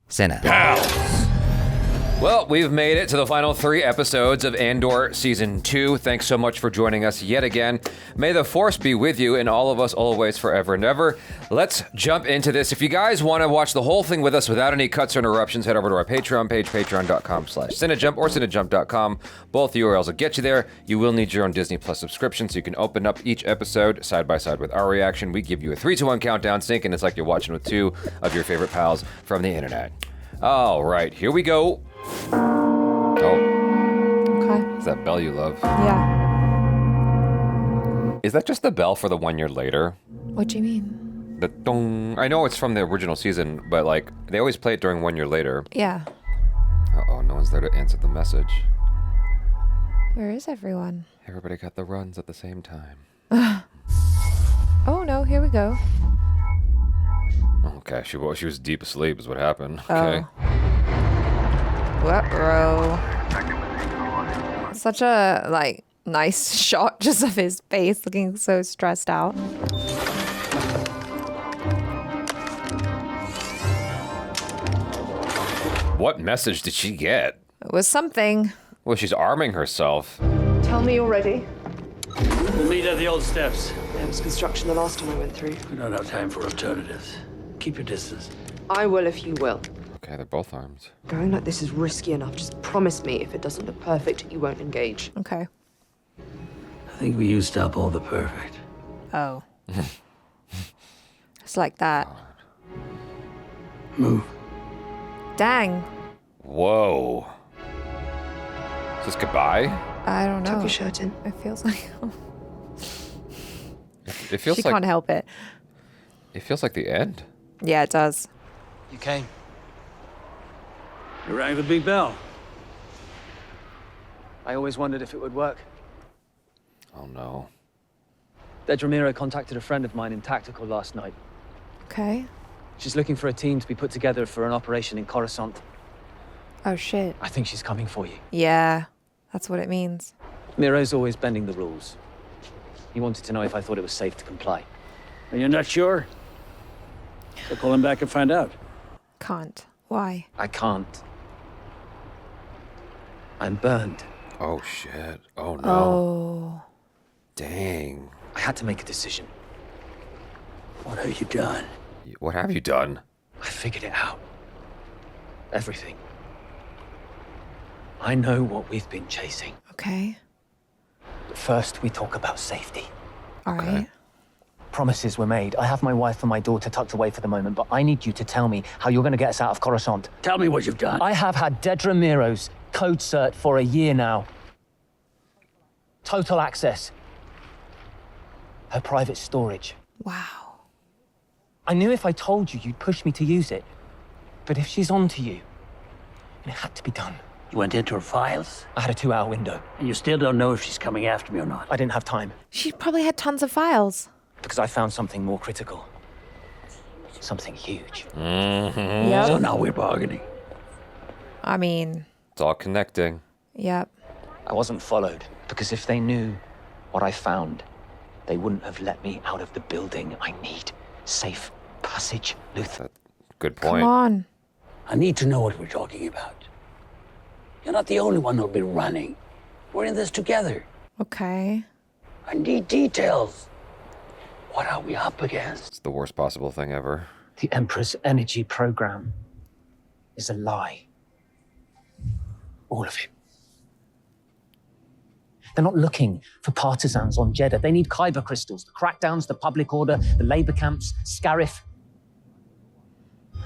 Cinna. Well, we've made it to the final 3 episodes of Andor Season 2. Thanks so much for joining us yet again. May the Force be with you and all of us always, forever and ever. Let's jump into this. If you guys want to watch the whole thing with us without any cuts or interruptions, head over to our Patreon page, patreon.com/cinejump or cinejump.com. Both URLs will get you there. You will need your own Disney Plus subscription so you can open up each episode side by side with our reaction. We give you a 3-2-1 countdown sync, and it's like you're watching with 2 of your favorite pals from the internet. All right, here we go. Oh. Okay. It's that bell you love. Yeah. Is that just the bell for the 1 year later? What do you mean? The dong. I know it's from the original season, but like they always play it during 1 year later. Yeah. Uh-oh, no one's there to answer the message. Where is everyone? Everybody got the runs at the same time. Oh no, here we go. Okay, she was deep asleep is what happened. Okay. What, bro? Such a, nice shot just of his face looking so stressed out. What message did she get? It was something. Well, she's arming herself. Tell me you're ready. We'll meet at the old steps. There was construction the last time I went through. We don't have time for alternatives. Keep your distance. I will if you will. Okay, they're both armed. Going like this is risky enough. Just promise me if it doesn't look perfect, you won't engage. Okay. I think we used up all the perfect. Oh. It's like that. Move. Dang. Whoa. Is this goodbye? I don't know. Tuck your shirt in. It feels like... It feels she like can't help it. It feels like the end. Yeah, it does. You came. You rang the big bell. I always wondered if it would work. Oh no. Dedra Meero contacted a friend of mine in Tactical last night. Okay. She's looking for a team to be put together for an operation in Coruscant. Oh, shit. I think she's coming for you. Yeah, that's what it means. Meero's always bending the rules. He wanted to know if I thought it was safe to comply. Are you not sure? So call him back and find out. Can't. Why? I can't. I'm burned. Oh shit. Oh no. Oh. Dang. I had to make a decision. What have you done? What have you done? I figured it out. Everything. I know what we've been chasing. Okay. But first, we talk about safety. All right. Promises were made. I have my wife and my daughter tucked away for the moment, but I need you to tell me how you're going to get us out of Coruscant. Tell me what you've done. I have had Dedra Meero's code cert for a year now. Total access. Her private storage. Wow. I knew if I told you, you'd push me to use it. But if she's on to you, and it had to be done. You went into her files, I had a 2-hour window. and you still don't know if she's coming after me or not. I didn't have time, She probably had tons of files. because I found something more critical. Something huge. Yep. So now we're bargaining. I mean, It's all connecting. yep. I wasn't followed, because if they knew what I found, they wouldn't have let me out of the building. I need safe passage, Luthen. Good Come point. on. I need to know what we're talking about. You're not the only one who'll be running. We're in this together. Okay. I need details. What are we up against? It's the worst possible thing ever. The Emperor's energy program is a lie. All of it. They're not looking for partisans on Jeddah. They need Kyber crystals, the crackdowns, the public order, the labor camps, Scarif.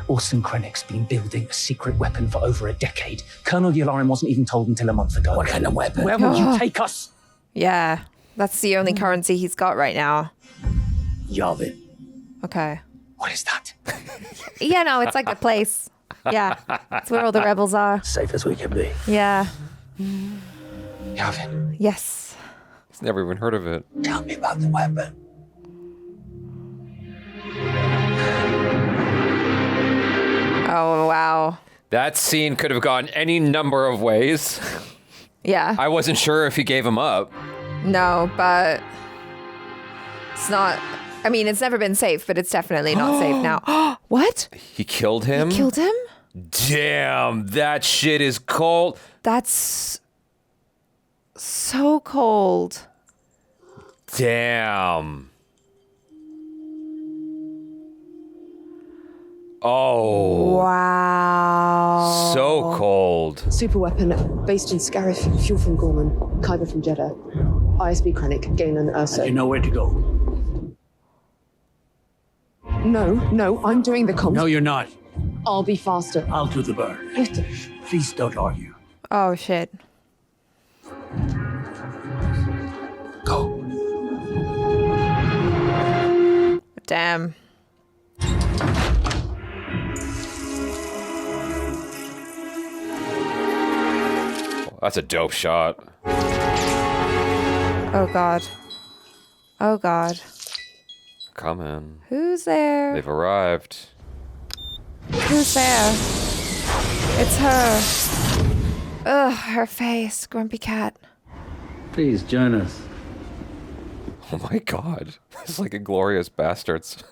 Orson Krennic's been building a secret weapon for over a decade. Colonel Yularen wasn't even told until a month ago. What kind of weapon? Where will you take us? Yeah. That's the only currency he's got right now. Yavin. Okay. What is that? Yeah, no, it's like a place. Yeah. It's where all the rebels are. Safe as we can be. Yeah. Yavin. Yes. He's never even heard of it. Tell me about the weapon. Oh, wow. That scene could have gone any number of ways. Yeah. I wasn't sure if he gave him up. No, but it's not. I mean, it's never been safe, but it's definitely not safe now. What? He killed him? Killed him? Damn, that shit is cold. That's so cold. Damn. Oh. Wow. So cold. Super weapon based in Scarif, fuel from Gorman, Kyber from Jeddah, ISB Krennic, Galen Urso. You know where to go. No, I'm doing the comms. No, you're not. I'll be faster. I'll do the burn. Please don't argue. Oh, shit. Go. Damn. That's a dope shot. Oh, God. Oh, God. Come in. Who's there? They've arrived. Who's there? It's her. Ugh, her face. Grumpy cat. Please join us. Oh my god. It's like Inglorious Bastards.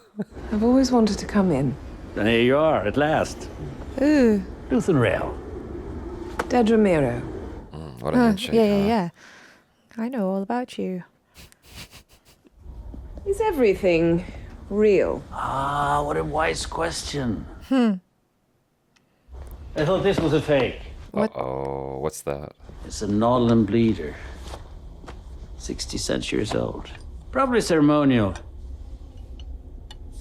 I've always wanted to come in. There you are, at last. Ooh. Luthen Rael. Dedra Meero. What a handshake. Yeah. I know all about you. Is everything real? Ah, what a wise question. I thought this was a fake. Uh-oh, what's that? It's a Nautilin bleeder. 60 centuries old. Probably ceremonial.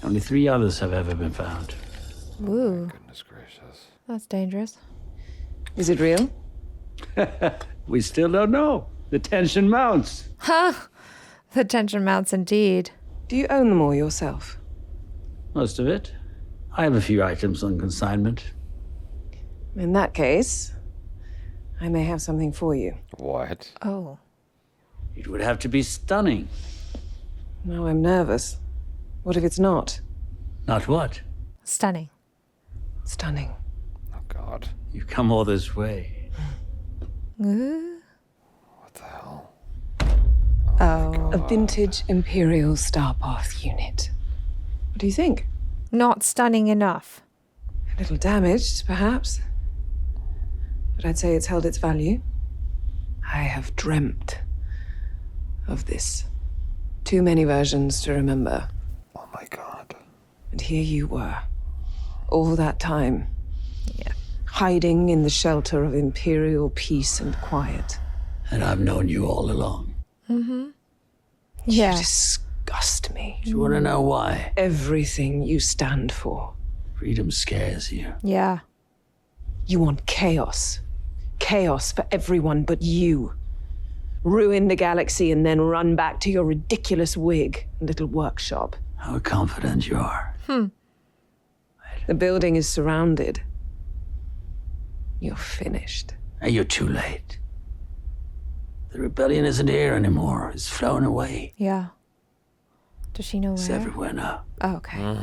Only 3 others have ever been found. Ooh, Goodness gracious. that's dangerous. Is it real? We still don't know. The tension mounts. The tension mounts indeed. Do you own them all yourself? Most of it. I have a few items on consignment. In that case, I may have something for you. What? Oh. It would have to be stunning. Now I'm nervous. What if it's not? Not what? Stunning. Stunning. Oh god. You've come all this way. What the hell? Oh. A vintage Imperial Starpath unit. What do you think? Not stunning enough. A little damaged, perhaps. But I'd say it's held its value. I have dreamt of this. Too many versions to remember. Oh my god. And here you were. All that time. Yeah. Hiding in the shelter of Imperial peace and quiet. And I've known you all along. Yeah. You disgust me. Do you want to know why? Everything you stand for. Freedom scares you. Yeah. You want chaos. Chaos for everyone but you. Ruin the galaxy and then run back to your ridiculous wig and little workshop. How confident you are. The building is surrounded. You're finished. And you're too late. The rebellion isn't here anymore. It's flown away. Yeah. Does she know It's where? everywhere now. Oh, okay.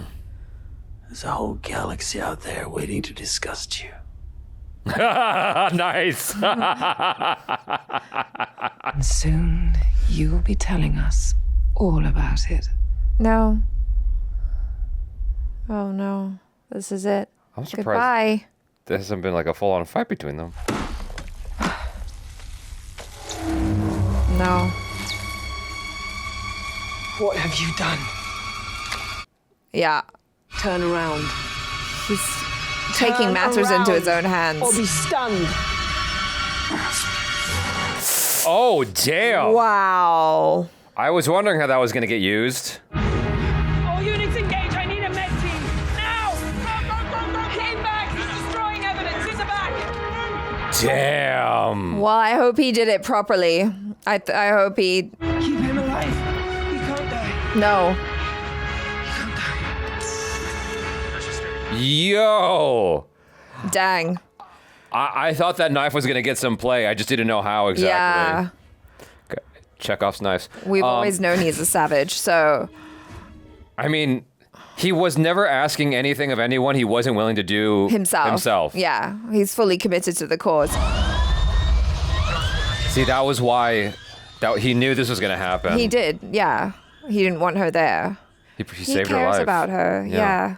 There's a whole galaxy out there waiting to disgust you. Nice. And soon you'll be telling us all about it. No. Oh, no. This is it. I'm surprised Goodbye. there hasn't been like a full-on fight between them. No. What have you done? Yeah. Turn around. He's taking Turn matters into his around own hands. Or be stunned. Oh, damn. Wow. I was wondering how that was going to get used. All units engage. I need a med team. Now! Go! Came back! He's destroying evidence. He's back! Damn. Well, I hope he did it properly. I hope he... Keep him alive. He can't die. No. Yo. Dang. I thought that knife was going to get some play. I just didn't know how exactly. Yeah. Okay. Chekhov's knives. We've always known he's a savage, so... I mean, he was never asking anything of anyone he wasn't willing to do himself. Yeah. He's fully committed to the cause. See, that was why he knew this was going to happen. He did, yeah. He didn't want her there. He saved her cares life. about her, yeah.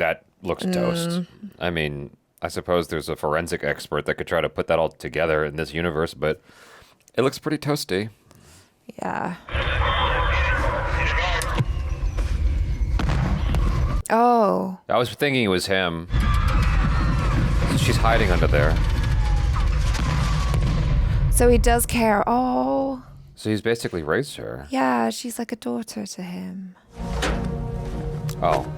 that looks toast. I mean, I suppose there's a forensic expert that could try to put that all together in this universe, but it looks pretty toasty. Yeah. Oh. I was thinking it was him. She's hiding under there. So he does care. Oh. So he's basically raised her. Yeah, she's like a daughter to him. Oh.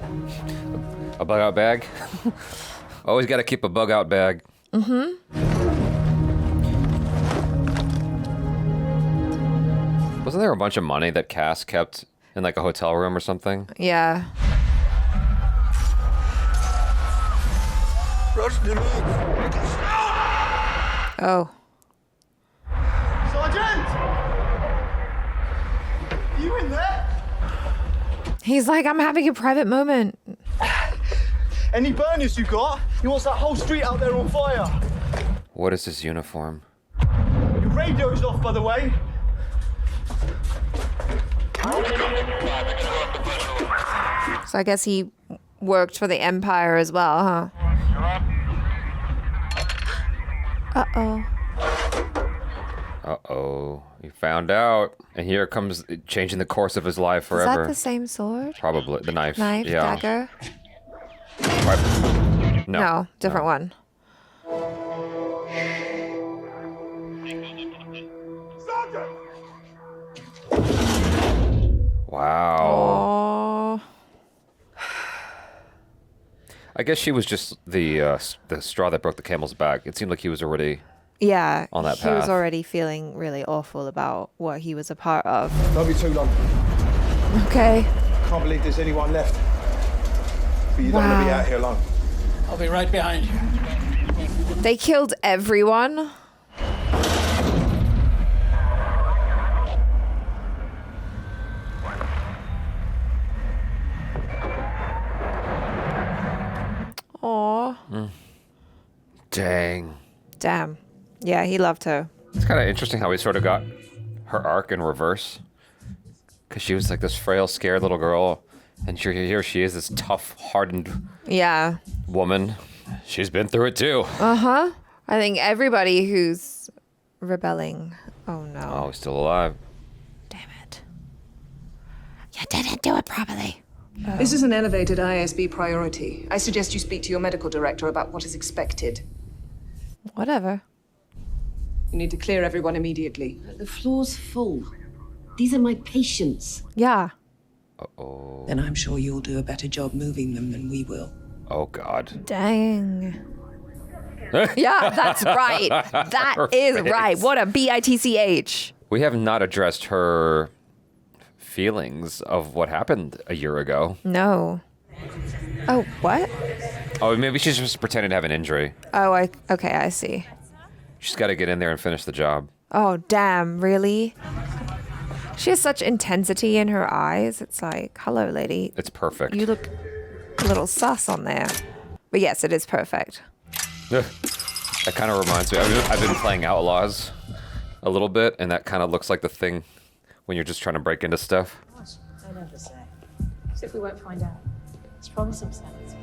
A bug out bag? Always got to keep a bug out bag. Mm-hmm. Wasn't there a bunch of money that Cass kept in like a hotel room or something? Yeah. Oh. Sergeant! You in there? He's like, I'm having a private moment. Any burners you got? He wants that whole street out there on fire. What is this uniform? Your radio's off, by the way. So I guess he worked for the Empire as well, huh? Uh-oh. Uh-oh. He found out. And here comes changing the course of his life forever. Is that the same sword? Probably. The knife. Knife, Yeah. dagger? No. Different one. Wow. Oh. I guess she was just the straw that broke the camel's back. It seemed like he was already Yeah, on that he was path. already feeling really awful about what he was a part of. Don't be too long. Okay. Can't believe there's anyone left. But you don't want to be Wow. out here alone. I'll be right behind you. They killed everyone. Aw. Dang. Damn. Yeah, he loved her. It's kind of interesting how we sort of got her arc in reverse. Because she was like this frail, scared little girl. And here she is, this tough, hardened Yeah. woman. She's been through it too. Uh-huh. I think everybody who's rebelling. Oh, no. Oh, he's still alive. Damn it. You didn't do it properly. This is an elevated ISB priority. I suggest you speak to your medical director about what is expected. Whatever. You need to clear everyone immediately. The floor's full. These are my patients. Yeah. Uh-oh. Then I'm sure you'll do a better job moving them than we will. Oh, God. Dang. Yeah, that's right. That is right. What a bitch. We have not addressed her feelings of what happened a year ago. No. Oh, what? Oh, maybe she's just pretending to have an injury. Oh, okay, I see. She's got to get in there and finish the job. Oh, damn, really? She has such intensity in her eyes. It's like, hello, lady. It's perfect. You look a little sus on there. But yes, it is perfect. That kind of reminds me. I've been playing Outlaws a little bit, and that kind of looks like the thing when you're just trying to break into stuff. I never say. As if we won't find out. It's probably some sense.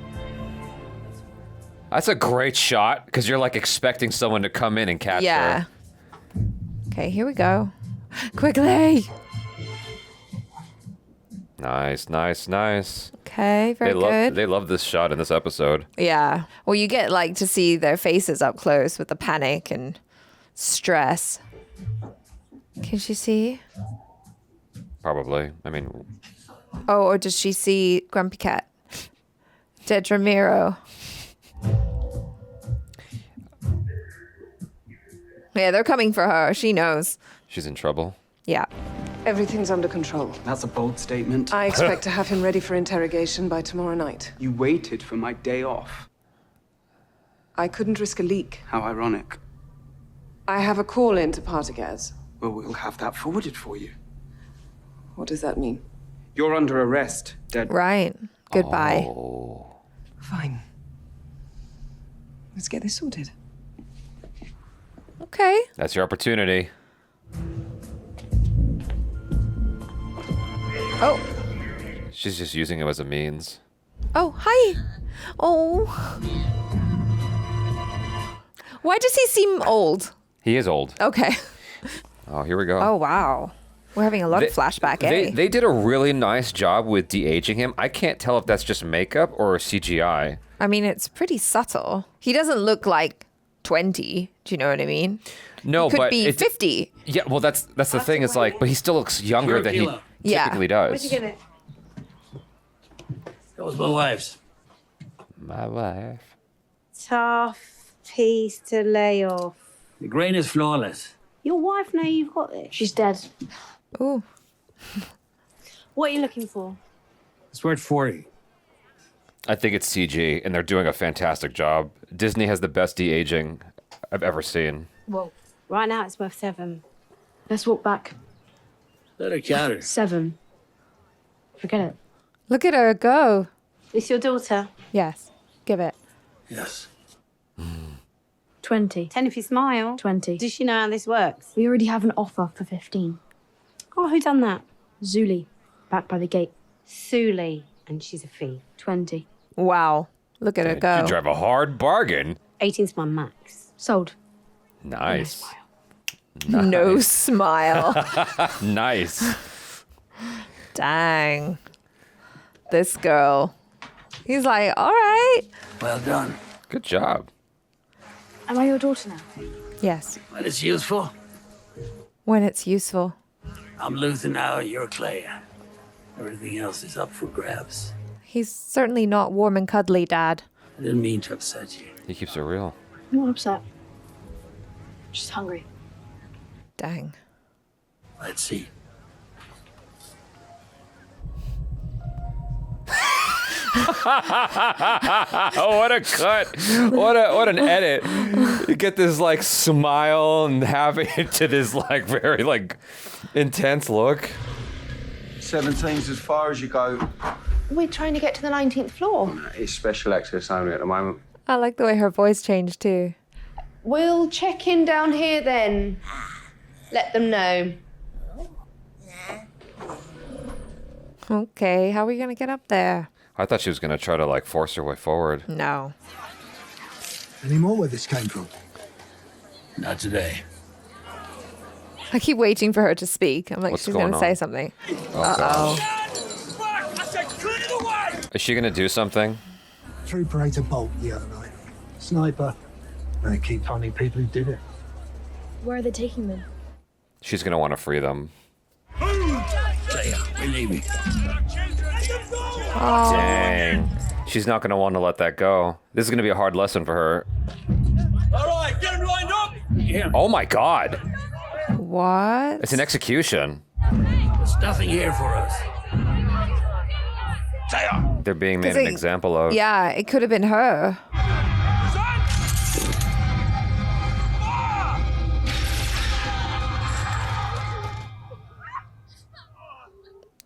That's a great shot, because you're like expecting someone to come in and catch Yeah. her. Okay, here we go. Quickly. Nice, nice, nice. Okay, very good. They love this shot in this episode. Yeah. Well, you get like to see their faces up close with the panic and stress. Can she see? Probably. I mean, Oh, or does she see Grumpy Cat? Dedra Meero. Yeah, they're coming for her. She knows. she's in trouble. Yeah. Everything's under control. That's a bold statement. I expect to have him ready for interrogation by tomorrow night. You waited for my day off. I couldn't risk a leak. How ironic. I have a call in to Partagaz. Well, we'll have that forwarded for you. What does that mean? You're under arrest, dead. Right. Goodbye. Oh. Fine. Let's get this sorted. Okay. That's your opportunity. Oh. She's just using him as a means. Oh, hi. Oh. Why does he seem old? He is old. Okay. Oh, here we go. Oh, wow. We're having a lot of flashback, eh? They did a really nice job with de-aging him. I can't tell if that's just makeup or CGI. I mean, it's pretty subtle. He doesn't look like 20. Do you know what I mean? No, he could but be 50. Yeah, well, that's the thing. It's like, but he still looks younger than he typically does. Where'd you get it? That was my wife's. My wife. Tough piece to lay off. The grain is flawless. Your wife know you've got this. She's dead. Ooh. What are you looking for? It's worth 40. I think it's CG, and they're doing a fantastic job. Disney has the best de-aging I've ever seen. Well, right now it's worth 7. Let's walk back. Let her count her. 7. Forget it. Look at her go. It's your daughter. Yes. Give it. Yes. 20. 10 if you smile. 20. Does she know how this works? We already have an offer for 15. Oh, who done that? Zuli, back by the gate. Suli, and she's a thief. 20. Wow. Look at her go. You drive a hard bargain. 18's my max. Sold. Nice. No smile. Nice. Dang. This girl. He's like, all right. Well done. Good job. Am I your daughter now? Yes. When it's useful. When it's useful. I'm Luthen now, you're Kleya. Everything else is up for grabs. He's certainly not warm and cuddly, Dad. I didn't mean to upset you. He keeps it real. I'm not upset. Just hungry. Dang. Let's see. Oh, what a cut. What an edit. You get this like smile and having it to this like very like intense look. 17's as far as you go. We're trying to get to the 19th floor. It's special access only at the moment. I like the way her voice changed too. We'll check in down here then. Let them know. Okay, how are we gonna get up there? I thought she was gonna try to like force her way forward. No. Any more where this came from? Not today. I keep waiting for her to speak. I'm like, What's she's going gonna on? say something. Oh, is she gonna do something? Trooper ate a bolt the other night. Sniper. They keep finding people who did it. Where are they taking them? She's gonna want to free them. Kleya, we're leaving. Dang. She's not gonna want to let that go. This is gonna be a hard lesson for her. All right, get him lined up. Yeah. Oh my god. What? It's an execution. There's nothing here for us. Kleya. They're being made 'Cause an they- example of. Yeah, it could have been her.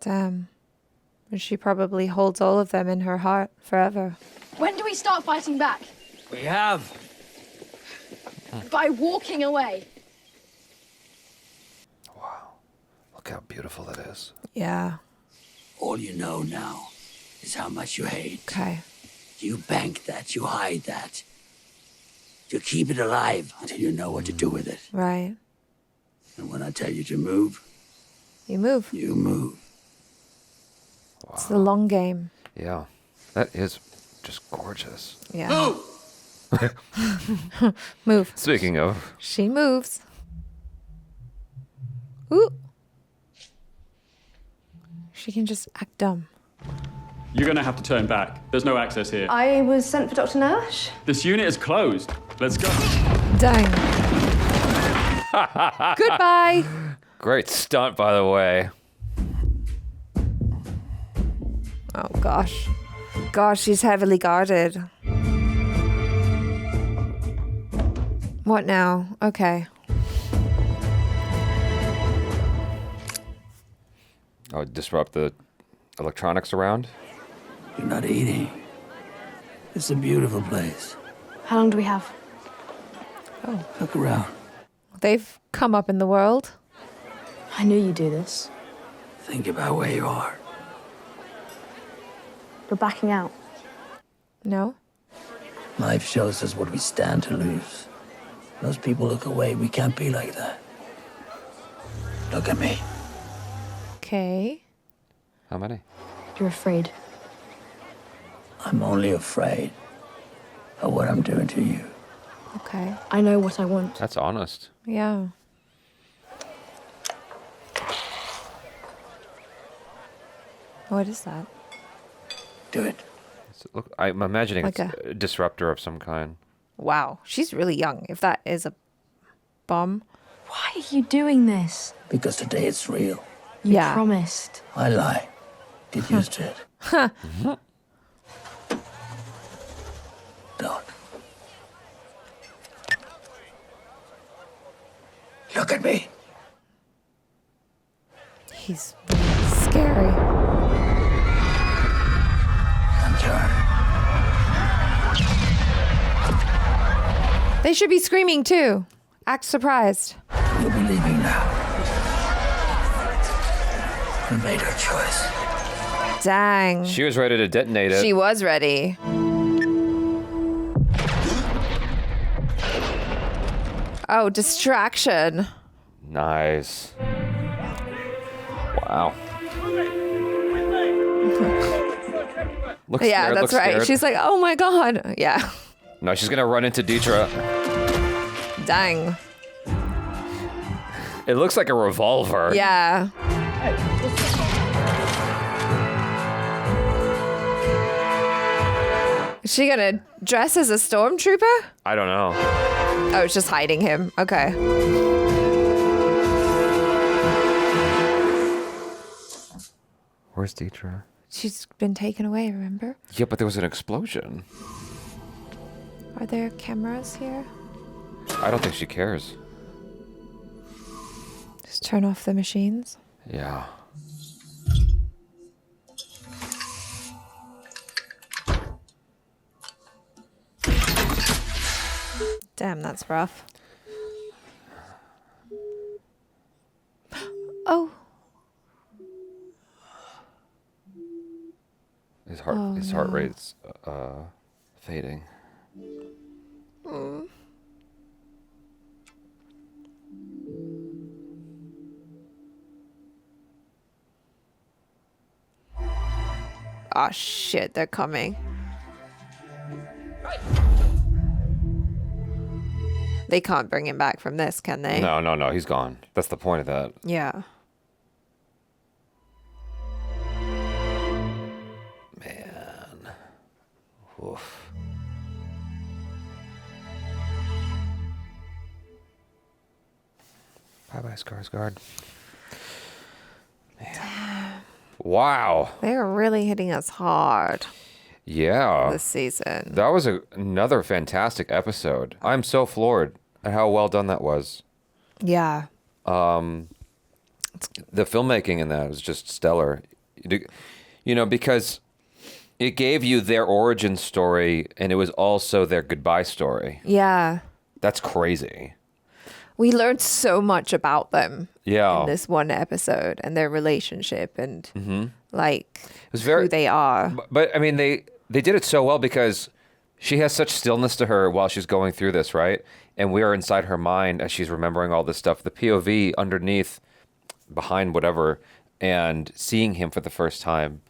Damn. And she probably holds all of them in her heart forever. When do we start fighting back? We have. By walking away. Look how beautiful it is. Yeah. All you know now is how much you hate. Okay. You bank that, you hide that. You keep it alive until you know what to do with it. Right. And when I tell you to move, You move. you move. It's the long game. Yeah. That is just gorgeous. Yeah. Move. Speaking of, She moves. Ooh. She can just act dumb. You're gonna have to turn back. There's no access here. I was sent for Dr. Nash. This unit is closed. Let's go. Dang. Goodbye. great stunt, by the way. Oh, gosh. Gosh, she's heavily guarded. What now? Okay. Oh, disrupt the electronics around? You're not eating. It's a beautiful place. How long do we have? Oh. Look around. They've come up in the world. I knew you'd do this. Think about where you are. You're backing out. No? Life shows us what we stand to lose. Most people look away. We can't be like that. Look at me. Okay. How many? You're afraid. I'm only afraid of what I'm doing to you. Okay. I know what I want. That's honest. Yeah. What is that? Do it. Look, I'm imagining Like it's a disruptor of some kind. Wow. She's really young. If that is a bomb. Why are you doing this? Because today it's real. You Yeah. promised. I lie. Get used to it. Huh. Don't. Look at me. He's really scary. They should be screaming too. Act surprised. You'll be leaving now. We made our choice. Dang. She was ready to detonate it. She was ready. Oh, distraction. Nice. Wow. Looks Yeah, scared, that's looks right. scared. She's like, oh my God. Yeah. No, she's gonna run into Dedra. Dang. It looks like a revolver. Yeah. Is she gonna dress as a stormtrooper? I don't know. Oh, it's just hiding him. Okay. Where's Dedra? She's been taken away, remember? Yeah, but there was an explosion. Are there cameras here? I don't think she cares. Just turn off the machines. Yeah. Damn, that's rough. Oh. His heart rate's fading. Mm. Oh shit, they're coming. They can't bring him back from this, can they? No, he's gone. That's the point of that. Yeah. Man. Oof. Bye-bye, Skarsgård. Man. Wow. They're really hitting us hard Yeah. this season. That was another fantastic episode. I'm so floored at how well done that was. Yeah. The filmmaking in that was just stellar. You know, because it gave you their origin story and it was also their goodbye story. Yeah. That's crazy. We learned so much about them Yeah. in this one episode and their relationship and like It was very, who they are. But I mean, they did it so well because she has such stillness to her while she's going through this, right? And we are inside her mind as she's remembering all this stuff. The POV underneath, behind whatever, and seeing him for the first time,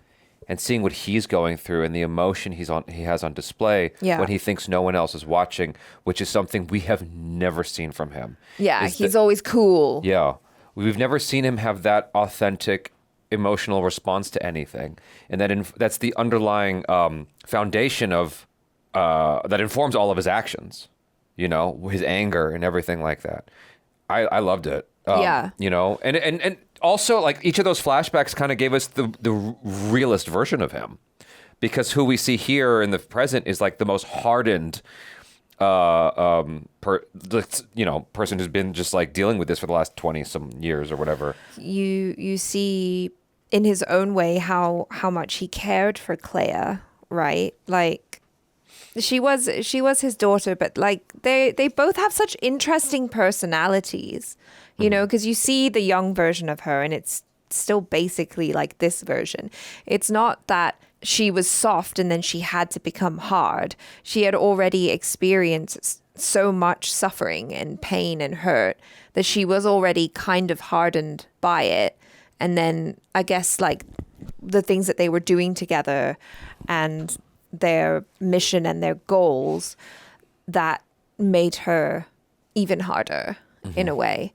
and seeing what he's going through and the emotion he has on display when he thinks no one else is watching, which is something we have never seen from him. Yeah, he's always cool. Yeah, we've never seen him have that authentic emotional response to anything, and that's the underlying foundation of that informs all of his actions. You know, his anger and everything like that. I loved it. Yeah. You know, and also like each of those flashbacks kind of gave us the realist version of him, because who we see here in the present is like the most hardened person who's been just like dealing with this for the last 20 some years or whatever. You see in his own way how much he cared for Kleya, right? Like she was his daughter, but like they both have such interesting personalities, you know, because you see the young version of her and it's still basically like this version. It's not that she was soft and then she had to become hard. She had already experienced so much suffering and pain and hurt that she was already kind of hardened by it. And then I guess like the things that they were doing together and their mission and their goals, that made her even harder in a way.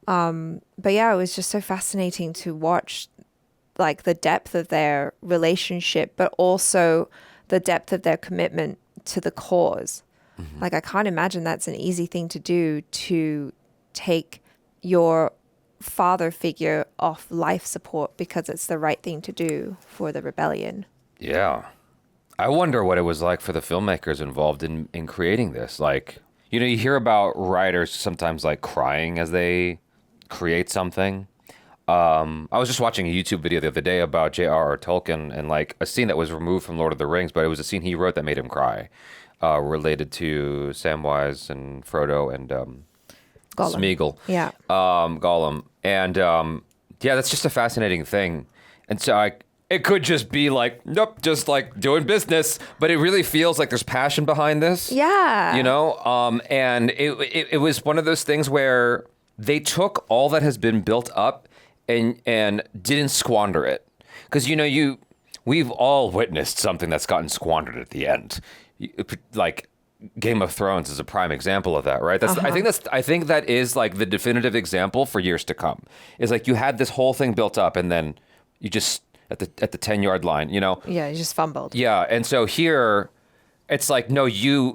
But yeah, it was just so fascinating to watch like the depth of their relationship, but also the depth of their commitment to the cause. Like, I can't imagine that's an easy thing to do, to take your father figure off life support because it's the right thing to do for the rebellion. Yeah. I wonder what it was like for the filmmakers involved in creating this. Like, you know, you hear about writers sometimes like crying as they create something. I was just watching a YouTube video the other day about J.R.R. Tolkien and like a scene that was removed from Lord of the Rings, but it was a scene he wrote that made him cry, related to Samwise and Frodo and Gollum. Smeagol. Yeah. Gollum. And yeah, that's just a fascinating thing. And so it could just be like, nope, just like doing business, but it really feels like there's passion behind this. Yeah. You know, and it was one of those things where they took all that has been built up and didn't squander it. Because, you know, we've all witnessed something that's gotten squandered at the end. Like Game of Thrones is a prime example of that, right? I think that is like the definitive example for years to come. Is like you had this whole thing built up and then you just at the 10-yard line, you know? Yeah, you just fumbled. Yeah, and so here it's like, no,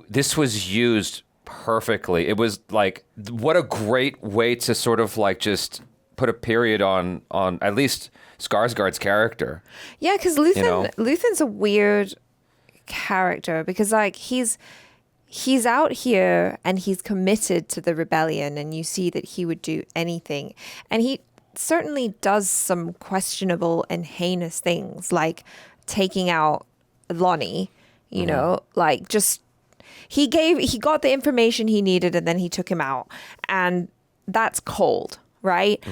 this was used perfectly. It was like, what a great way to sort of like just put a period on at least Skarsgård's character. Yeah, because Luthen's a weird character because like he's out here and he's committed to the rebellion, and you see that he would do anything, and he certainly does some questionable and heinous things like taking out Lonnie, you know, like just he got the information he needed and then he took him out, and that's cold, right?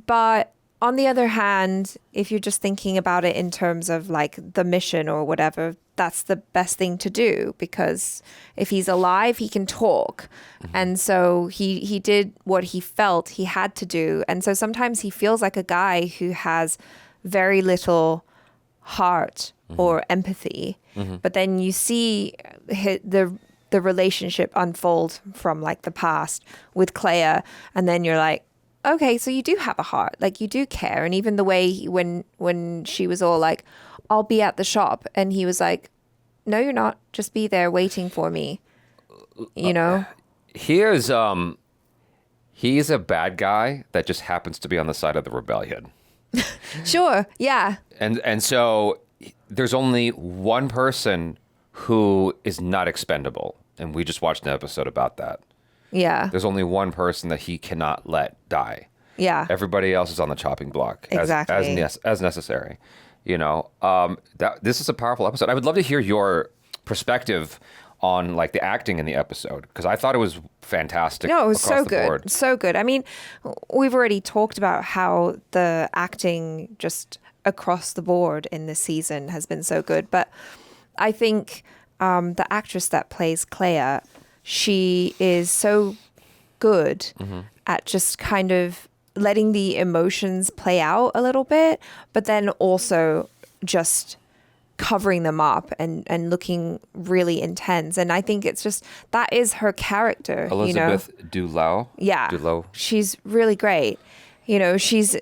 But on the other hand, if you're just thinking about it in terms of like the mission or whatever, that's the best thing to do, because if he's alive, he can talk. And so he did what he felt he had to do. And so sometimes he feels like a guy who has very little heart or empathy. But then you see the relationship unfold from like the past with Kleya, and then you're like, okay, so you do have a heart, like you do care. And even the way when she was all like, I'll be at the shop, and he was like, no, you're not, just be there waiting for me, you know? He's a bad guy that just happens to be on the side of the rebellion. Sure, yeah. And so there's only one person who is not expendable, and we just watched an episode about that. Yeah. There's only one person that he cannot let die. Yeah. Everybody else is on the chopping block Exactly. as necessary. You know, this is a powerful episode. I would love to hear your perspective on like the acting in the episode, because I thought it was fantastic. No, it was so good. Board. So good. I mean, we've already talked about how the acting just across the board in this season has been so good. But I think the actress that plays Kleya, she is so good at just kind of letting the emotions play out a little bit, but then also just covering them up and looking really intense. And I think it's just, that is her character. Elizabeth Dulau. Yeah. Dulau. She's really great. You know, she is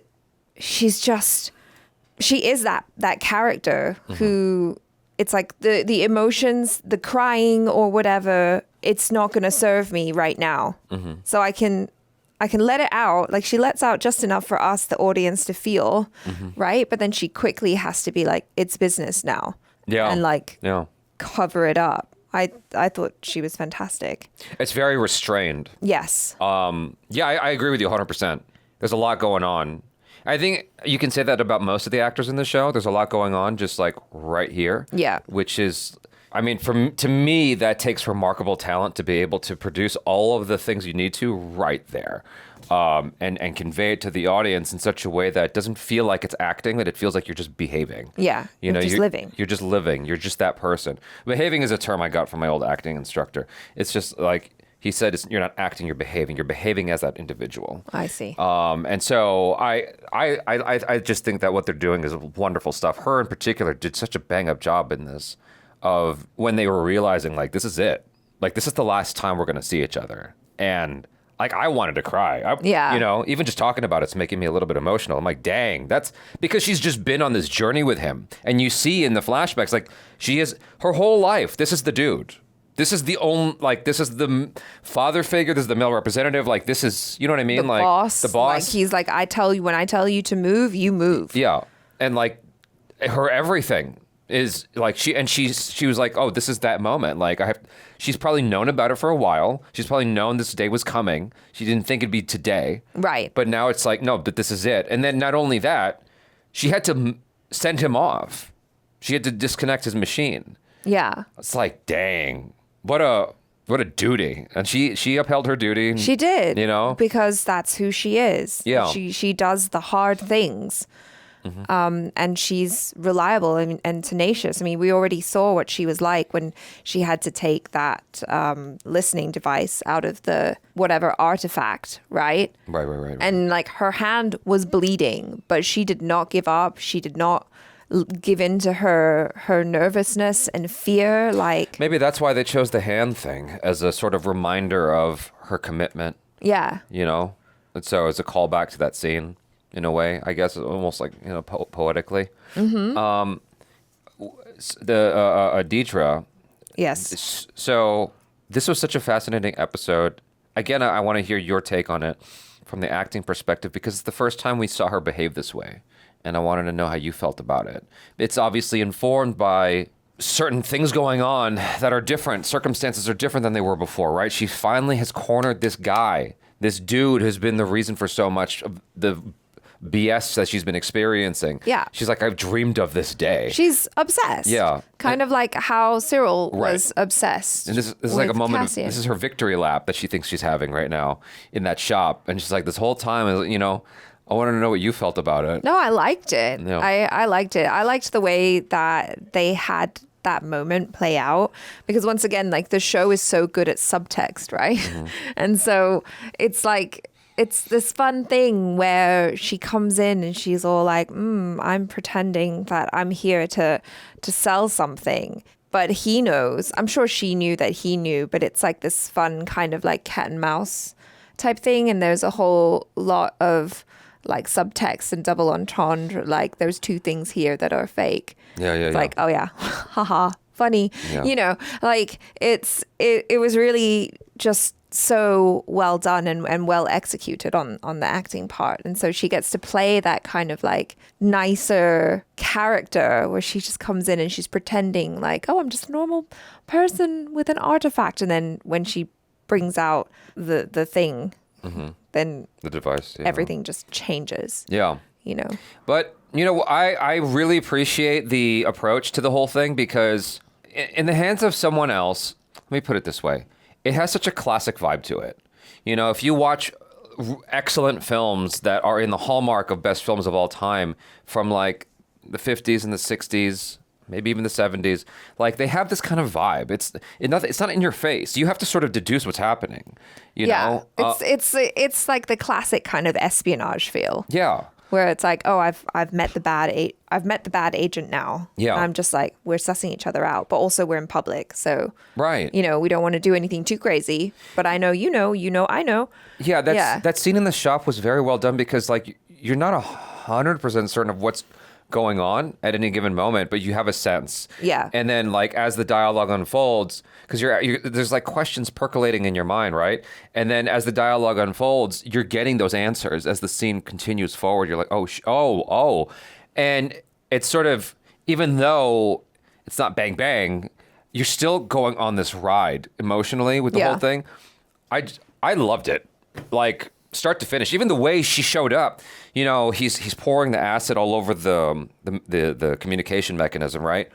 that character who, it's like the emotions, the crying or whatever, it's not going to serve me right now. So I can let it out. Like, she lets out just enough for us, the audience, to feel, right? But then she quickly has to be like, it's business now. Yeah. And like cover it up. I thought she was fantastic. It's very restrained. Yes. Yeah, I agree with you 100%. There's a lot going on. I think you can say that about most of the actors in the show. There's a lot going on just like right here. Yeah. Which is, I mean, to me, that takes remarkable talent to be able to produce all of the things you need to right there, and convey it to the audience in such a way that it doesn't feel like it's acting, that it feels like you're just behaving. Yeah, you're living. You're just living. You're just that person. Behaving is a term I got from my old acting instructor. It's just like he said, you're not acting, you're behaving. You're behaving as that individual. I see. And so I just think that what they're doing is wonderful stuff. Her in particular did such a bang up job in this. Of when they were realizing, like, this is it. Like, this is the last time we're going to see each other. And, like, I wanted to cry. You know, even just talking about it's making me a little bit emotional. I'm like, dang, that's because she's just been on this journey with him. And you see in the flashbacks, like, she is, her whole life, this is the dude. This is the only, like, this is the father figure. This is the male representative. Like, this is, you know what I mean? The like, boss. The boss. Like, he's like, when I tell you to move, you move. Yeah. And, like, her everything is like she was like, oh, this is that moment. Like she's probably known about it for a while. She's probably known this day was coming. She didn't think it'd be today. Right. But now it's like, no, but this is it. And then not only that, she had to send him off. She had to disconnect his machine. Yeah. It's like, dang, what a duty. And she upheld her duty. She did. You know? Because that's who she is. Yeah. She does the hard things. And she's reliable and tenacious. I mean, we already saw what she was like when she had to take that listening device out of the whatever artifact, right? Right. And like her hand was bleeding, but she did not give up. She did not give in to her nervousness and fear. Like maybe that's why they chose the hand thing as a sort of reminder of her commitment. Yeah. You know? And so it's a callback to that scene. In a way, I guess, almost like, you know, poetically. Mm-hmm. Dedra. Yes. So this was such a fascinating episode. Again, I want to hear your take on it from the acting perspective because it's the first time we saw her behave this way, and I wanted to know how you felt about it. It's obviously informed by certain things going on that are different. Circumstances are different than they were before, right? She finally has cornered this guy, this dude who's been the reason for so much of the BS that she's been experiencing. Yeah. She's like, I've dreamed of this day. She's obsessed. Yeah. Kind of like how Syril was obsessed. And this is like a moment Cassian. this is her victory lap that she thinks she's having right now in that shop. And she's like, this whole time, you know, I wanted to know what you felt about it. No, I liked it. Yeah. I liked it. I liked the way that they had that moment play out because once again, like the show is so good at subtext, right? Mm-hmm. And so it's like, it's this fun thing where she comes in and she's all like, I'm pretending that I'm here to sell something. But he knows. I'm sure she knew that he knew, but it's like this fun kind of like cat and mouse type thing. And there's a whole lot of like subtext and double entendre. Like there's two things here that are fake. Yeah. Like, oh yeah, haha, funny. Yeah. You know, like it was really just so well done and well executed on the acting part. And so she gets to play that kind of like nicer character where she just comes in and she's pretending like, oh, I'm just a normal person with an artifact. And then when she brings out the thing, then the device, everything just changes. Yeah. You know. But, you know, I really appreciate the approach to the whole thing because in the hands of someone else, let me put it this way. It has such a classic vibe to it. You know, if you watch excellent films that are in the hallmark of best films of all time from like the 50s and the 60s, maybe even the 70s, like they have this kind of vibe. It's not in your face. You have to sort of deduce what's happening. You know? It's like the classic kind of espionage feel. Yeah. Where it's like, oh, I've met the bad agent now. Yeah. I'm just like, we're sussing each other out, but also we're in public, so right. You know, we don't want to do anything too crazy. But I know you know, I know. Yeah, that scene in the shop was very well done because like you're not 100% certain of what's going on at any given moment, but you have a sense. Yeah. And then like as the dialogue unfolds, because there's like questions percolating in your mind, right? And then as the dialogue unfolds, you're getting those answers as the scene continues forward. You're like, oh. And it's sort of, even though it's not bang bang, you're still going on this ride emotionally with the whole thing. I loved it. Like start to finish, even the way she showed up, you know, he's pouring the acid all over the communication mechanism, right?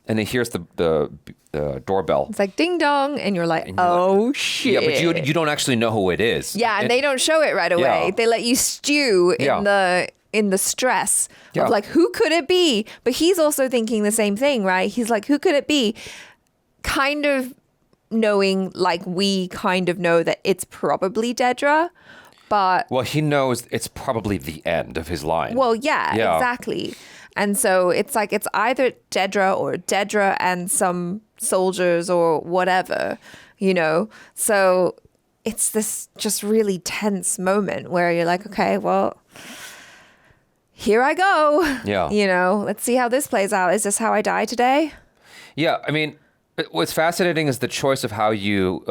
and he hears the doorbell. It's like ding dong, and you're like, oh shit. Yeah, but you don't actually know who it is. Yeah, and they don't show it right away. Yeah. They let you stew in the stress of like, who could it be? But he's also thinking the same thing, right? He's like, who could it be? Kind of knowing, like we kind of know that it's probably Dedra, but... Well, he knows it's probably the end of his line. Well, yeah. Exactly. And so it's like, it's either Dedra or Dedra and some soldiers or whatever, you know? So it's this just really tense moment where you're like, okay, well... here I go. Yeah. You know, let's see how this plays out. Is this how I die today? Yeah, I mean, what's fascinating is the choice of how you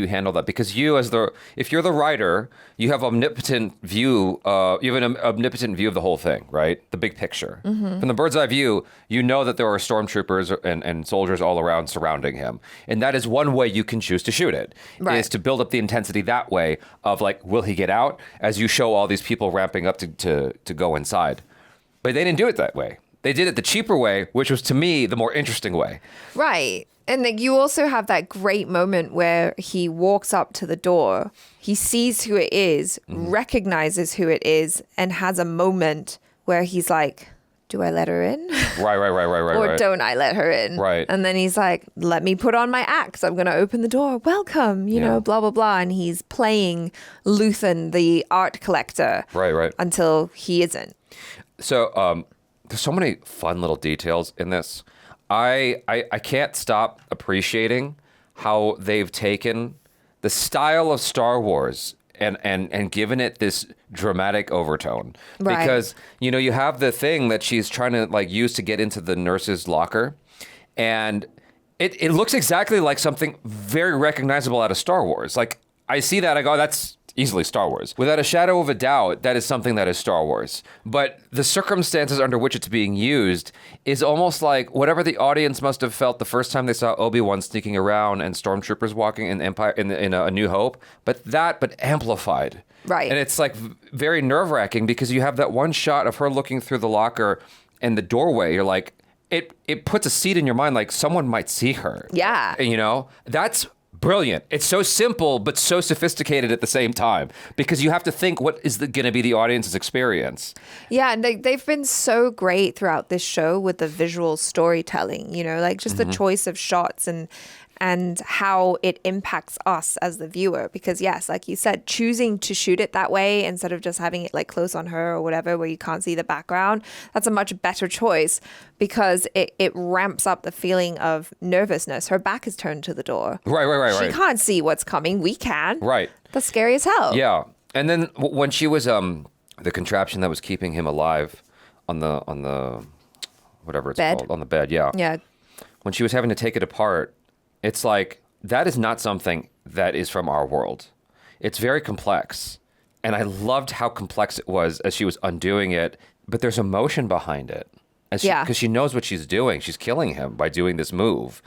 handle that, because if you're the writer, you have omnipotent view. You have an omnipotent view of the whole thing, right? The big picture. Mm-hmm. From the bird's eye view, you know that there are stormtroopers and soldiers all around surrounding him, and that is one way you can choose to shoot it. Right. Is to build up the intensity that way of like, will he get out? As you show all these people ramping up to go inside, but they didn't do it that way. They did it the cheaper way, which was to me the more interesting way. Right. And like you also have that great moment where he walks up to the door, he sees who it is, recognizes who it is, and has a moment where he's like, do I let her in? Right. Or don't I let her in? Right. And then he's like, let me put on my axe. I'm going to open the door. Welcome, you know, blah, blah, blah. And he's playing Luthen, the art collector. Right. Until he isn't. So there's so many fun little details in this. I can't stop appreciating how they've taken the style of Star Wars and given it this dramatic overtone. Right. Because, you know, you have the thing that she's trying to like use to get into the nurse's locker, and it looks exactly like something very recognizable out of Star Wars. Like I see that, I go, that's easily Star Wars. Without a shadow of a doubt, that is something that is Star Wars. But the circumstances under which it's being used is almost like whatever the audience must have felt the first time they saw Obi-Wan sneaking around and stormtroopers walking in Empire in A New Hope, but amplified. Right. And it's like very nerve-wracking because you have that one shot of her looking through the locker and the doorway. You're like, it puts a seed in your mind like someone might see her. Yeah. And, you know, that's brilliant. It's so simple, but so sophisticated at the same time, because you have to think what is going to be the audience's experience. Yeah, and they've been so great throughout this show with the visual storytelling, you know, like just the choice of shots and how it impacts us as the viewer. Because yes, like you said, choosing to shoot it that way instead of just having it like close on her or whatever where you can't see the background, that's a much better choice because it ramps up the feeling of nervousness. Her back is turned to the door. Right. She can't see what's coming. We can. Right. That's scary as hell. Yeah. And then when she was the contraption that was keeping him alive on the whatever it's bed. called, on the bed, yeah. Yeah. When she was having to take it apart, it's like, that is not something that is from our world. It's very complex. And I loved how complex it was as she was undoing it, but there's emotion behind it. Because she knows what she's doing. She's killing him by doing this move.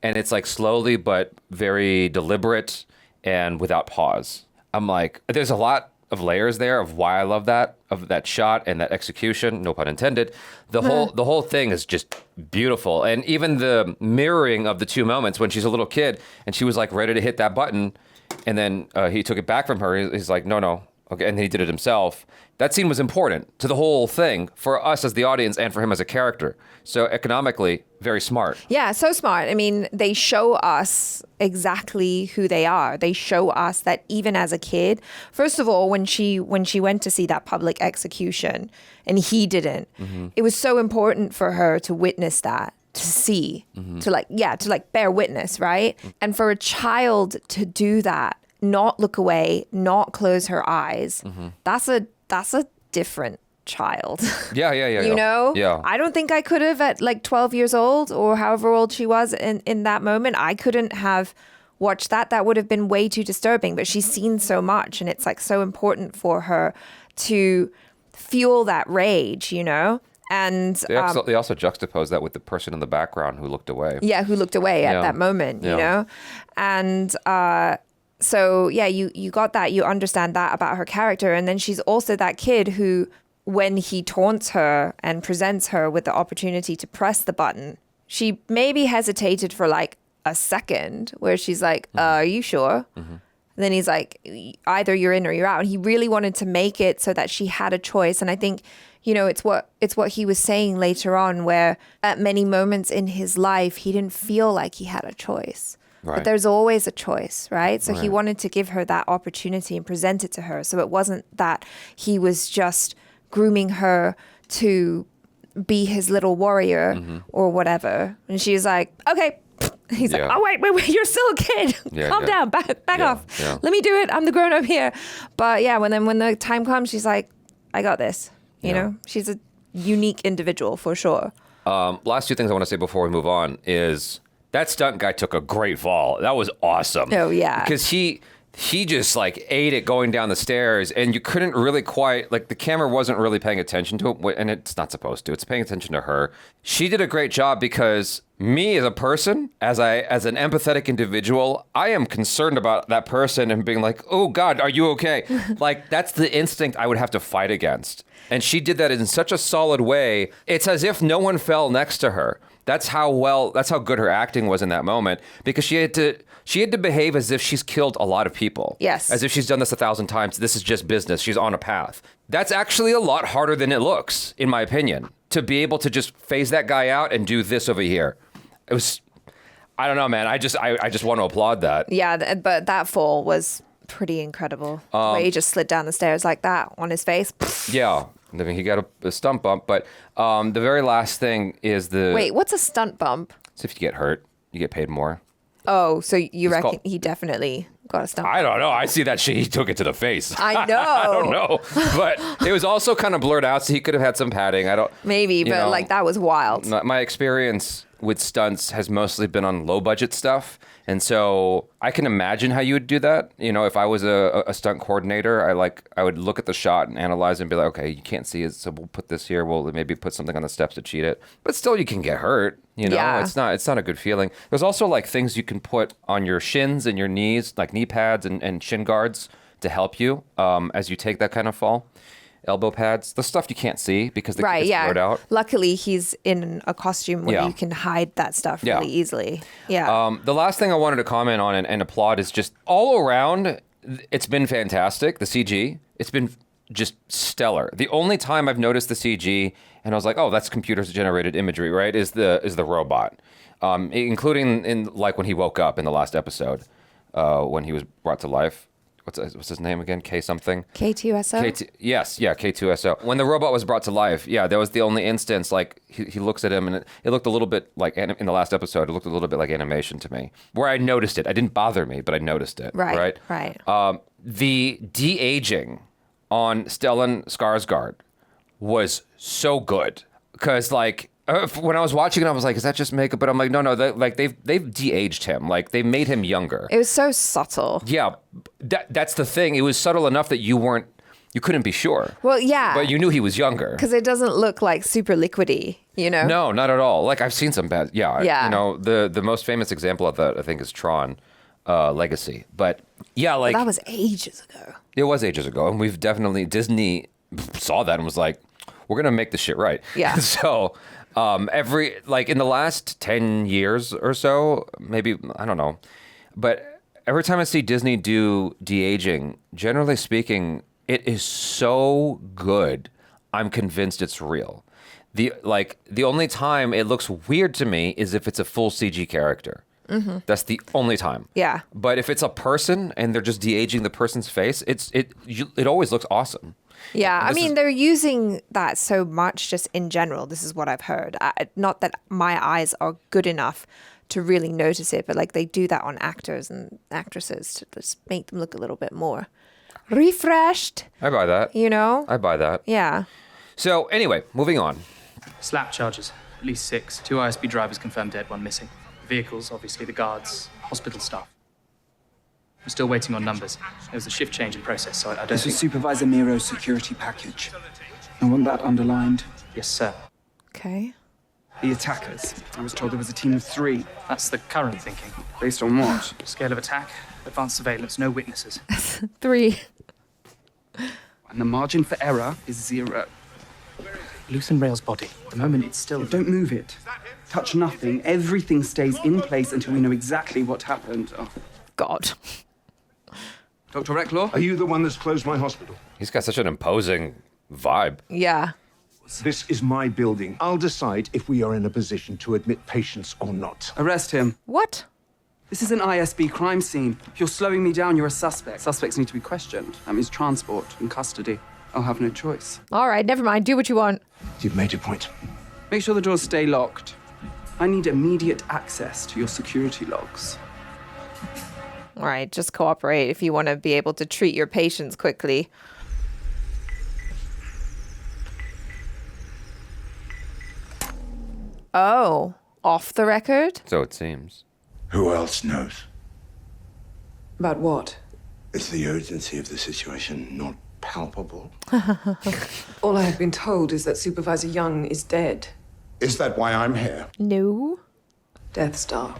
And it's like slowly, but very deliberate and without pause. I'm like, there's a lot of layers there of why I love that, of that shot and that execution, no pun intended. The whole thing is just beautiful. And even the mirroring of the two moments when she's a little kid and she was like ready to hit that button and then he took it back from her. He's like, no. Okay, and then he did it himself. That scene was important to the whole thing for us as the audience and for him as a character. So economically, very smart. Yeah, so smart. I mean, they show us exactly who they are. They show us that even as a kid, first of all, when she went to see that public execution and he didn't, it was so important for her to witness that, to see, to bear witness, right? And for a child to do that, not look away, not close her eyes, that's a different child. Yeah. You know? Yeah. I don't think I could have at like 12 years old or however old she was in that moment. I couldn't have watched that. That would have been way too disturbing. But she's seen so much and it's like so important for her to fuel that rage, you know? And they also juxtapose that with the person in the background who looked away. Yeah, who looked away at that moment, you know? And so, yeah, you got that. You understand that about her character. And then she's also that kid who, when he taunts her and presents her with the opportunity to press the button, she maybe hesitated for like a second where she's like, are you sure? And then he's like, either you're in or you're out. And he really wanted to make it so that she had a choice. And I think, you know, it's what he was saying later on, where at many moments in his life, he didn't feel like he had a choice. Right. But there's always a choice, right? So he Right. wanted to give her that opportunity and present it to her. So it wasn't that he was just grooming her to be his little warrior or whatever. And she's like, okay. He's like, oh, wait, you're still a kid. Calm down, back off. Yeah. Let me do it. I'm the grown up here. But yeah, when the time comes, she's like, I got this. You know, she's a unique individual for sure. Last two things I want to say before we move on is that stunt guy took a great fall. That was awesome. Oh, yeah. Because he just like ate it going down the stairs, and you couldn't really quite, like, the camera wasn't really paying attention to it, and it's not supposed to. It's paying attention to her. She did a great job because me as a person, as an empathetic individual, I am concerned about that person and being like, oh God, are you okay? Like, that's the instinct I would have to fight against. And she did that in such a solid way. It's as if no one fell next to her. That's how good her acting was in that moment, because she had to behave as if she's killed a lot of people. Yes. As if she's done this 1,000 times. This is just business. She's on a path. That's actually a lot harder than it looks, in my opinion, to be able to just phase that guy out and do this over here. It was, I don't know, man. I just want to applaud that. Yeah, but that fall was pretty incredible. The way he just slid down the stairs like that on his face. Yeah. I mean, he got a stunt bump, but the very last thing is the... Wait, what's a stunt bump? So if you get hurt, you get paid more. Oh, so you reckon he definitely got a stunt bump? I don't know. I see that shit. He took it to the face. I know. I don't know. But it was also kind of blurred out, so he could have had some padding. I don't... Maybe, but like that was wild. My experience with stunts has mostly been on low budget stuff. And so I can imagine how you would do that. You know, if I was a stunt coordinator, I would look at the shot and analyze and be like, okay, you can't see it, so we'll put this here. We'll maybe put something on the steps to cheat it. But still, you can get hurt. You know, Yeah. it's not a good feeling. There's also like things you can put on your shins and your knees, like knee pads and shin guards to help you as you take that kind of fall. Elbow pads, the stuff you can't see because the Right, gets yeah. blurred out. Luckily, he's in a costume where you can hide that stuff really easily. Yeah. The last thing I wanted to comment on and applaud is just all around, it's been fantastic. The CG, it's been just stellar. The only time I've noticed the CG and I was like, oh, that's computer-generated imagery, right? Is the robot, including in like when he woke up in the last episode, when he was brought to life. What's his name again? K something? K2SO? Yes, K2SO. When the robot was brought to life, that was the only instance, like, he looks at him, and it looked a little bit like, in the last episode, it looked a little bit like animation to me, where I noticed it. It didn't bother me, but I noticed it. Right. The de-aging on Stellan Skarsgård was so good, because, like, when I was watching it, I was like, is that just makeup? But I'm like, no, they've de-aged him. Like, they made him younger. It was so subtle. Yeah, that's the thing. It was subtle enough that you couldn't be sure. Well, yeah. But you knew he was younger. Because it doesn't look like super liquidy, you know? No, not at all. Like, I've seen some bad, Yeah. You know, the most famous example of that, I think, is Tron Legacy. But, yeah, like... That was ages ago. It was ages ago. And we've definitely... Disney saw that and was like, we're going to make this shit right. Yeah. So... in the last 10 years or so, maybe, I don't know, but every time I see Disney do de-aging, generally speaking, it is so good, I'm convinced it's real. The only time it looks weird to me is if it's a full CG character. Mm-hmm. That's the only time. Yeah. But if it's a person and they're just de-aging the person's face, it always looks awesome. Yeah, I mean, they're using that so much just in general. This is what I've heard. Not that my eyes are good enough to really notice it, but like they do that on actors and actresses to just make them look a little bit more refreshed. I buy that. You know? I buy that. Yeah. So anyway, moving on. Slap charges, at least 6. 2 ISB drivers confirmed dead, 1 missing. Vehicles, obviously the guards, hospital staff. We're still waiting on numbers. There was a shift change in process, so I don't This think... is Supervisor Meero's security package. I want that underlined. Yes, sir. Okay. The attackers. I was told there was a team of 3. That's the current thinking. Based on what? Scale of attack, advanced surveillance, no witnesses. 3. And the margin for error is 0. Luthen Rael's body. The moment it's still... Don't move it. Touch nothing. Everything stays in place until we know exactly what happened. Oh. God. Dr. Recklaw? Are you the one that's closed my hospital? He's got such an imposing vibe. Yeah. This is my building. I'll decide if we are in a position to admit patients or not. Arrest him. What? This is an ISB crime scene. If you're slowing me down, you're a suspect. Suspects need to be questioned. That means transport and custody. I'll have no choice. All right, never mind. Do what you want. You've made your point. Make sure the doors stay locked. I need immediate access to your security logs. All right, just cooperate if you want to be able to treat your patients quickly. Oh, off the record? So it seems. Who else knows? About what? Is the urgency of the situation not palpable? All I have been told is that Supervisor Young is dead. Is that why I'm here? No. Death Star.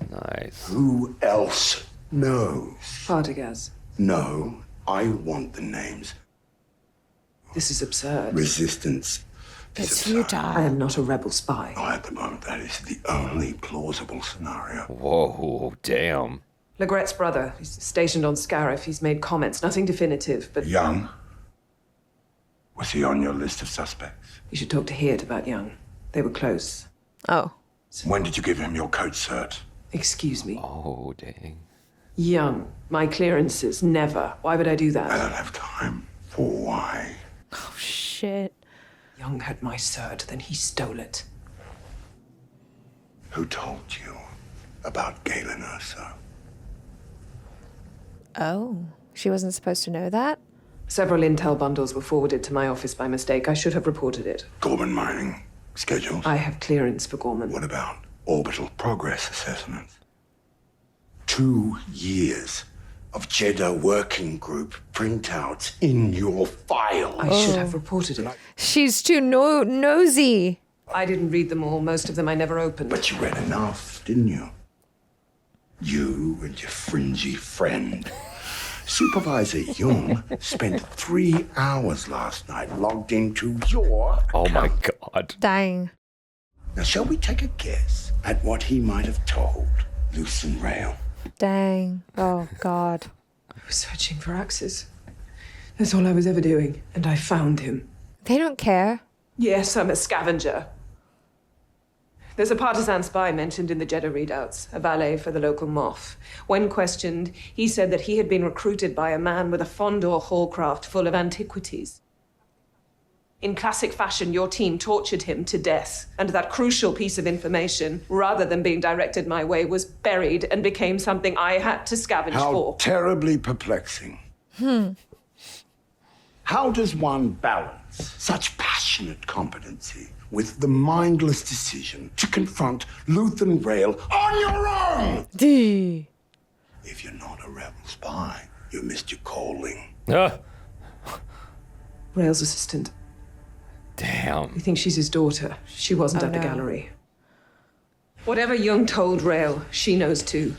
Nice. Who else knows? Partagaz. No, I want the names. This is absurd. Resistance. It's futile. I am not a rebel spy. Oh, at the moment, that is the only plausible scenario. Whoa, damn. Legrette's brother. He's stationed on Scarif. He's made comments. Nothing definitive, but... Young? Was he on your list of suspects? You should talk to Heert about Young. They were close. Oh. When did you give him your code cert? Excuse me. Oh, dang. Young. My clearances. Never. Why would I do that? I don't have time for why. Oh, shit. Young had my cert, then he stole it. Who told you about Galen Urso? Oh, she wasn't supposed to know that? Several intel bundles were forwarded to my office by mistake. I should have reported it. Gorman mining schedules? I have clearance for Gorman. What about orbital progress assessments? 2 years of Jeddah working group printouts in your file. I should have reported it. She's too nosy. I didn't read them all. Most of them I never opened. But you read enough, didn't you? You and your fringy friend. Supervisor Young spent 3 hours last night logged into your Oh my account. God. Dang. Now, shall we take a guess at what he might have told Luthen Rael? Dang. Oh, God. I was searching for Axis. That's all I was ever doing. And I found him. They don't care. Yes, I'm a scavenger. There's a partisan spy mentioned in the Jeddah readouts, a valet for the local Moff. When questioned, he said that he had been recruited by a man with a Fondor hallcraft full of antiquities. In classic fashion, your team tortured him to death, and that crucial piece of information, rather than being directed my way, was buried and became something I had to scavenge How for. terribly perplexing. How does one balance such passionate competency with the mindless decision to confront Luthen Rael on your own? If you're not a rebel spy, you missed your calling. Rael's assistant. Damn. He thinks she's his daughter. She wasn't at the no. gallery. Whatever Young told Rael, she knows too.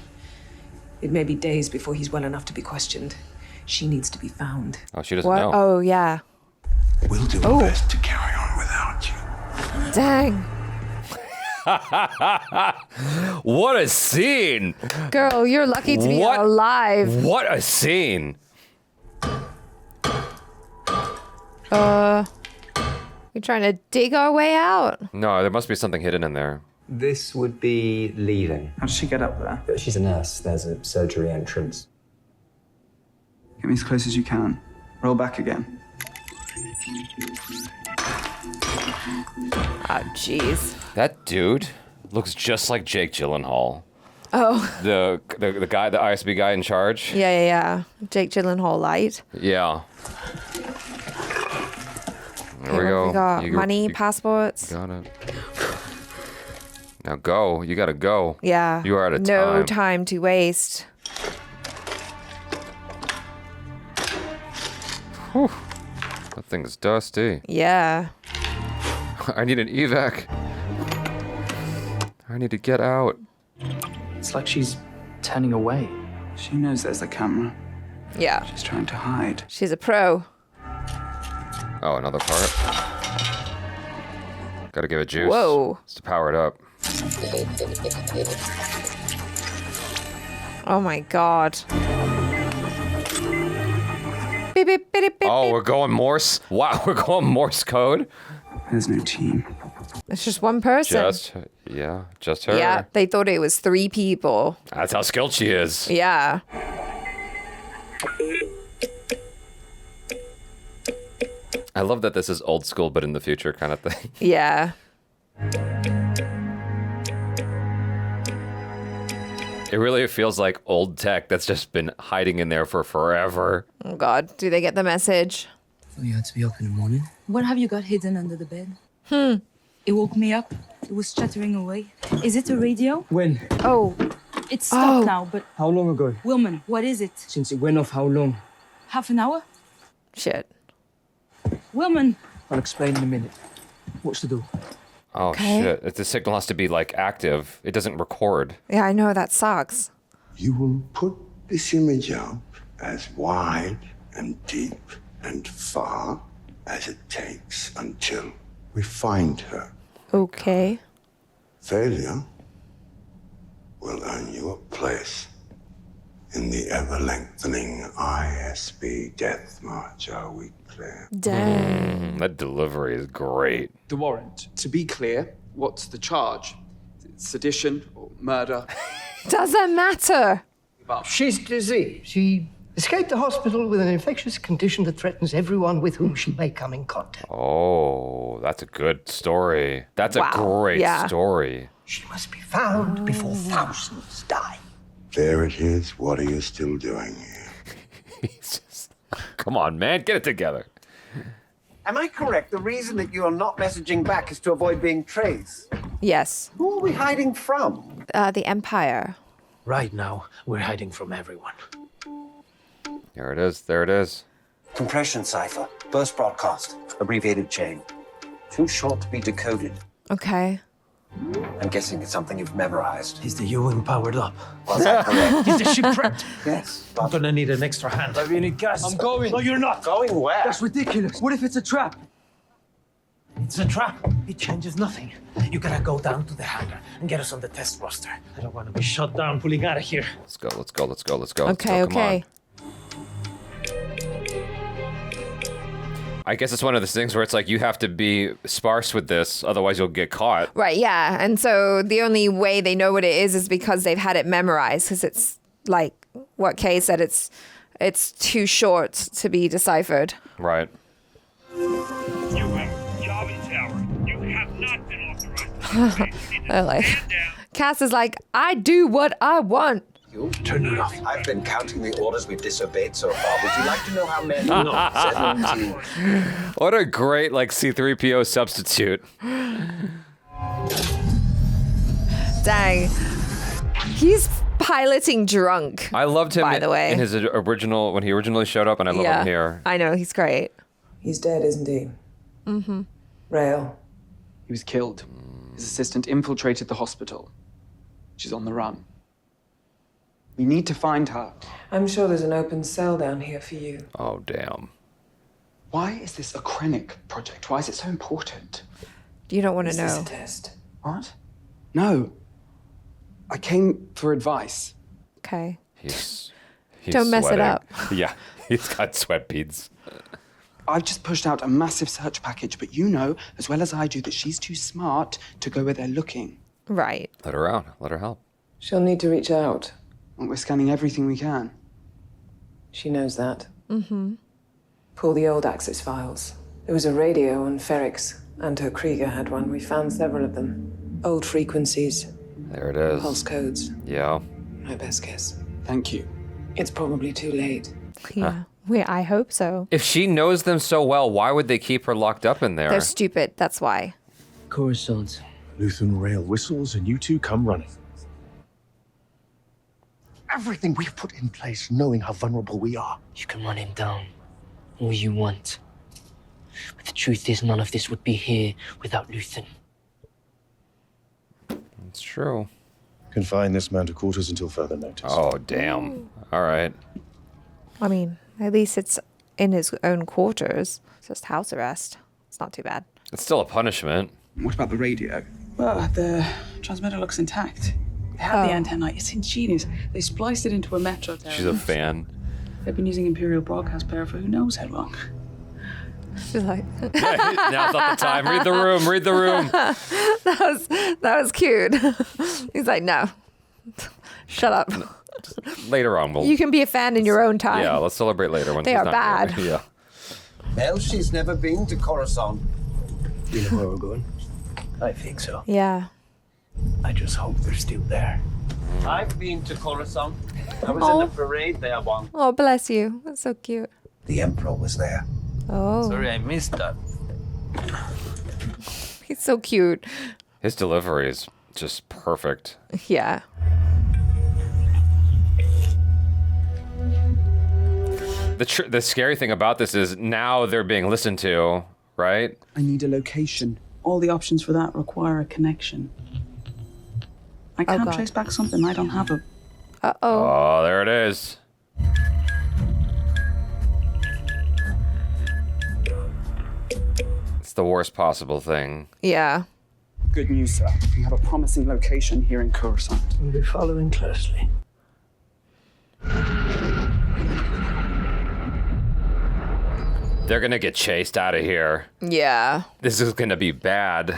It may be days before he's well enough to be questioned. She needs to be found. Oh, she doesn't What? know. Oh, yeah. We'll do our best to carry on without you. Dang. What a scene! Girl, you're lucky to be alive. What a scene! We trying to dig our way out? No, there must be something hidden in there. This would be leaving. How did she get up there? She's a nurse. There's a surgery entrance. Get me as close as you can. Roll back again. Oh, jeez. That dude looks just like Jake Gyllenhaal. Oh. The guy, the ISB guy in charge. Yeah. Jake Gyllenhaal light. Yeah. There we Okay, go. We got You- money, you passports. Got it. Now go. You gotta go. Yeah. You are out of No time. time to waste. Whew. That thing's dusty. Yeah. I need an evac. I need to get out. It's like she's turning away. She knows there's a camera. Yeah. She's trying to hide. She's a pro. Oh, another part. Gotta give it juice. Whoa. Just to power it up. Oh my god. Beep, beep, beep, beep, Oh, beep. we're going Morse? Wow, we're going Morse code? There's no team. It's just one person. Just her. Yeah, they thought it was 3 people. That's how skilled she is. Yeah. I love that this is old school, but in the future kind of thing. Yeah. It really feels like old tech that's just been hiding in there for forever. Oh god, do they get the message? Oh, you had to be up in the morning? What have you got hidden under the bed? Hmm. It woke me up. It was chattering away. Is it a radio? When? Oh. It's stopped now, but... How long ago? Wilman, what is it? Since it went off, how long? Half an hour? Shit. Wilman! I'll explain in a minute. What's to do? Oh, Okay. shit. The signal has to be, like, active. It doesn't record. Yeah, I know, that sucks. You will put this image up as wide and deep and far as it takes until we find her. Okay. Failure will earn you a place in the ever-lengthening ISB death march. Are we clear? Damn. That delivery is great. The warrant. To be clear, what's the charge? Sedition or murder? Doesn't matter. She's diseased. She escaped the hospital with an infectious condition that threatens everyone with whom she may come in contact. Oh, that's a good story. That's a great story. She must be found before thousands die. There it is. What are you still doing here? Come on, man. Get it together. Am I correct? The reason that you are not messaging back is to avoid being traced. Yes. Who are we hiding from? The Empire. Right now, we're hiding from everyone. There it is. There it is. Compression cipher. Burst broadcast. Abbreviated chain. Too short to be decoded. Okay. I'm guessing it's something you've memorized. Is the U-wing powered up? Was that correct? Is the ship prepped? Yes. I'm gonna need an extra hand. I really need gas. I'm going. No, you're not. Going where? That's ridiculous. What if it's a trap? It's a trap. It changes nothing. You gotta go down to the hangar and get us on the test roster. I don't want to be shut down pulling out of here. Let's go. Let's go. Let's go. Let's go. Okay, let's go. Come okay. on. I guess it's one of those things where it's like you have to be sparse with this, otherwise you'll get caught. Right, yeah. And so the only way they know what it is because they've had it memorized, because it's like what Kay said, it's too short to be deciphered. Right. Jaby Tower. You have not been authorized. They're like, Cass is like, I do what I want. Turn it off. I've been counting the orders we've disobeyed so far. Would you like to know how many? No. 17. What a great, like, C-3PO substitute. Dang. He's piloting drunk. I loved him by the way. in his original, when he originally showed up, and I love him here. I know, he's great. He's dead, isn't he? Mm-hmm. Rael. He was killed. His assistant infiltrated the hospital. She's on the run. We need to find her. I'm sure there's an open cell down here for you. Oh, damn. Why is this a Krennic project? Why is it so important? You don't want to Is this know. a test? What? No. I came for advice. Okay. He's Don't mess it sweating. up. Yeah, he's got sweat beads. I've just pushed out a massive search package, but you know as well as I do that she's too smart to go where they're looking. Right. Let her out. Let her help. She'll need to reach out. We're scanning everything we can. She knows that. Mm-hmm. Pull the old Axis files. There was a radio on Ferrix. Anto Krieger had one. We found several of them. Old frequencies. There it is. Pulse codes. Yeah. My best guess. Thank you. It's probably too late. Yeah. I hope so. If she knows them so well, why would they keep her locked up in there? They're stupid, that's why. Coruscant. Luthen Rael whistles and you two come running. Everything we've put in place, knowing how vulnerable we are. You can run him down all you want. But the truth is, none of this would be here without Luthen. It's true. Confine this man to quarters until further notice. Oh, damn. All right. I mean, at least it's in his own quarters. It's just house arrest. It's not too bad. It's still a punishment. What about the radio? Well, the transmitter looks intact. They have the Oh. antenna. It's ingenious. They spliced it into a metro tower. She's a fan. They've been using Imperial broadcast player for who knows how long. She's like, Now's not the time. Read the room. Read the room. that was cute. He's like, no, shut up. Later on, we'll. You can be a fan in your own time. Yeah, let's celebrate later when They she's are not bad. here. Yeah. Well, she's never been to Coruscant. You know where we're going? I think so. Yeah. I just hope they're still there. I've been to Coruscant. I was Oh. in the parade there once. Oh, bless you. That's so cute. The Emperor was there. Oh. Sorry, I missed that. He's so cute. His delivery is just perfect. Yeah. The scary thing about this is now they're being listened to, right? I need a location. All the options for that require a connection. I can't God. trace back something I don't have a. Uh-oh. Oh, there it is. It's the worst possible thing. Yeah. Good news, sir. We have a promising location here in Coruscant. We'll be following closely. They're gonna get chased out of here. Yeah. This is gonna be bad.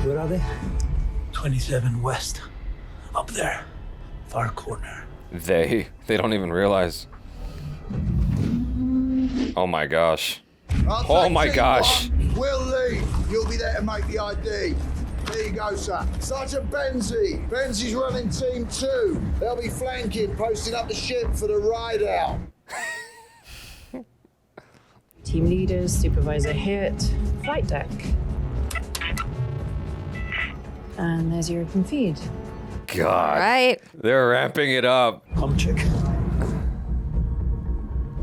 Where are they? 27 west. Up there. Far corner. They don't even realize. Oh my gosh. Oh my gosh. We'll leave. You'll be there to make the ID. There you go, sir. Sergeant Benzie. Benzie's running team 2. They'll be flanking, posting up the ship for the ride out. Team leaders, supervisor hit, flight deck. And there's your open feed. God. Right. They're ramping it up. Come check.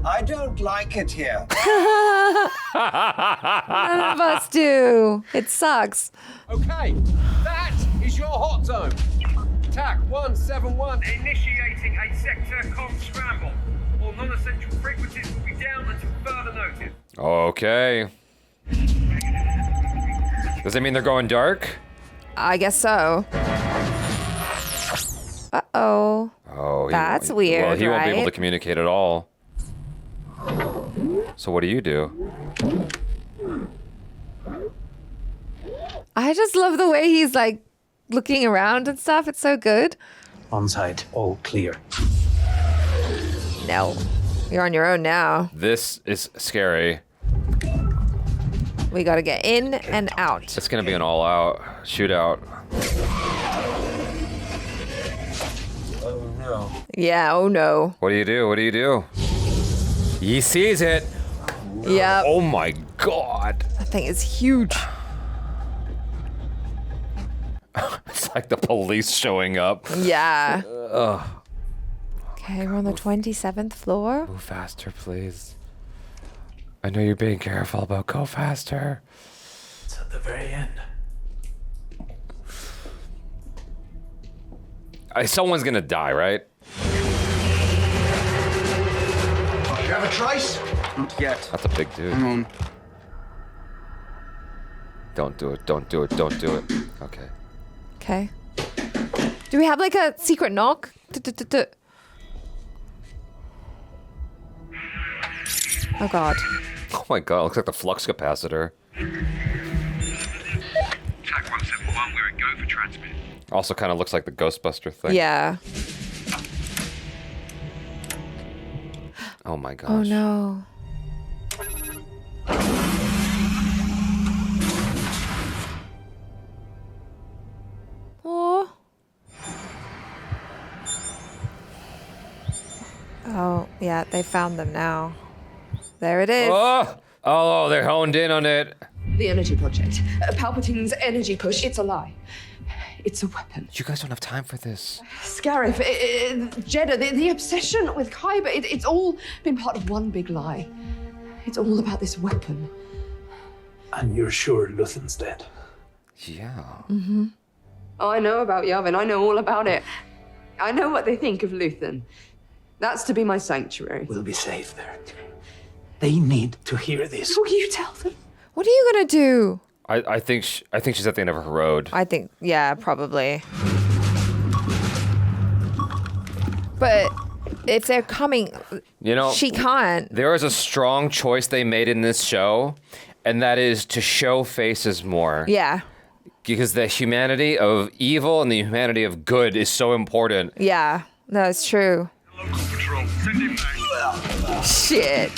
I don't like it here. None of us do. It sucks. Okay, that is your hot zone. TAC 171. Initiating a sector comm scramble. All non-essential frequencies will be down until further notice. Okay. Does that mean they're going dark? I guess so. Uh-oh. Oh, That's weird, Well, he won't be able right? to communicate at all. So what do you do? I just love the way he's like looking around and stuff. It's so good. On site, all clear. No. You're on your own now. This is scary. We gotta get in and out. It's gonna be an all-out shootout. Oh no. Yeah, oh no. What do you do? What do you do? He sees it. Yep. Oh my god. That thing is huge. It's like the police showing up. Yeah. Ugh. Okay, we're on the 27th floor. Move faster, please. I know you're being careful, but go faster. It's at the very end. Someone's gonna die, right? You have a trace? Not yet. That's a big dude. Hang on. Don't do it. Don't do it. Don't do it. Okay. Okay. Do we have like a secret knock? Oh god. Oh my god, it looks like the flux capacitor. TAC 171, we're at go for transmit. Also kind of looks like the Ghostbuster thing. Yeah. Oh my gosh. Oh no. Oh. Oh, yeah, they found them now. There it is. Oh, they're honed in on it. The energy project. Palpatine's energy push. It's a lie. It's a weapon. You guys don't have time for this. Scarif, Jeddah, the obsession with Kyber, it's all been part of one big lie. It's all about this weapon. And you're sure Luthen's dead? Yeah. Mm-hmm. Oh, I know about Yavin. I know all about it. I know what they think of Luthen. That's to be my sanctuary. We'll be safe there. They need to hear this. Will you tell them? What are you gonna do? I think she's at the end of her road. I think, yeah, probably. But if they're coming, she can't. There is a strong choice they made in this show, and that is to show faces more. Yeah. Because the humanity of evil and the humanity of good is so important. Yeah, that's true. Shit.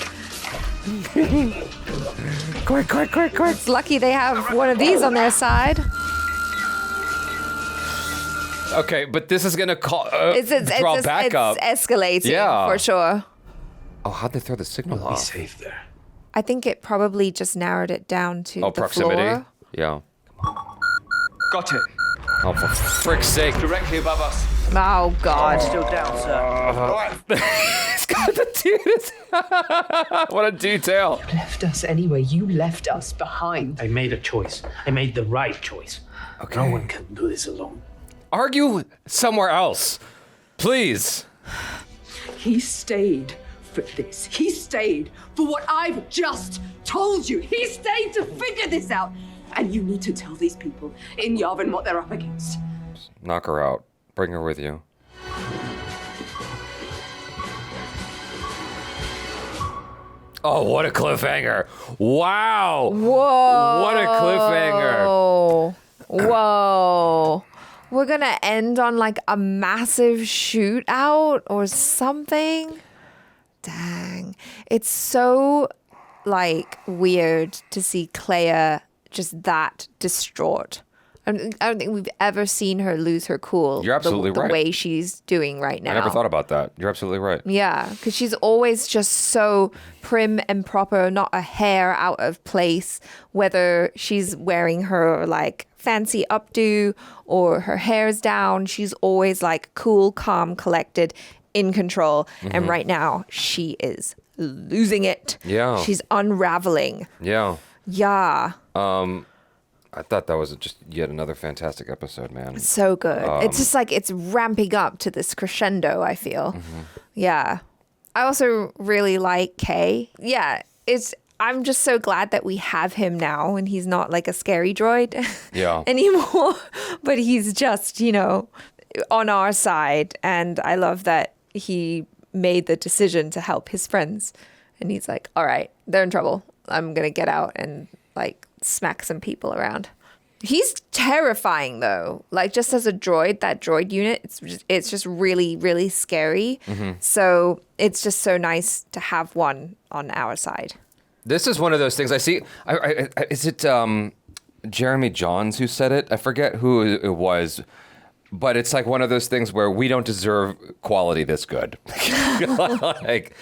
Quick. It's lucky they have one of these on their side. Okay, but this is going to draw back up. It's escalating for sure. Oh, how'd they throw the signal off? Safe there. I think it probably just narrowed it down to the proximity? floor. Yeah. Got it. Oh, for frick's sake. Directly above us. Oh, God. Still down, sir. He's got the tears. What a detail. You left us anyway. You left us behind. I made a choice. I made the right choice. Okay. No one can do this alone. Argue somewhere else. Please. He stayed for this. He stayed for what I've just told you. He stayed to figure this out. And you need to tell these people in Yavin what they're up against. Knock her out. Bring her with you. Oh, what a cliffhanger. Wow. Whoa. What a cliffhanger. Whoa. We're going to end on like a massive shootout or something. Dang. It's so like weird to see Kleya just that distraught. I don't think we've ever seen her lose her cool. You're absolutely right. The way she's doing right now. I never thought about that. You're absolutely right. Yeah, because she's always just so prim and proper, not a hair out of place, whether she's wearing her like fancy updo or her hair's down. She's always like cool, calm, collected, in control. Mm-hmm. And right now she is losing it. Yeah. She's unraveling. Yeah. Yeah. I thought that was just yet another fantastic episode, man. So good. It's just like it's ramping up to this crescendo, I feel. Mm-hmm. Yeah. I also really like Kay. Yeah. I'm just so glad that we have him now and he's not like a scary droid anymore. But he's just, on our side. And I love that he made the decision to help his friends. And he's like, all right, they're in trouble. I'm going to get out and like smack some people around. He's terrifying though. Like just as a droid, that droid unit, it's just really, really scary. Mm-hmm. So it's just so nice to have one on our side. This is one of those things I see. Is it Jeremy Johns who said it? I forget who it was. But it's like one of those things where we don't deserve quality this good. Like,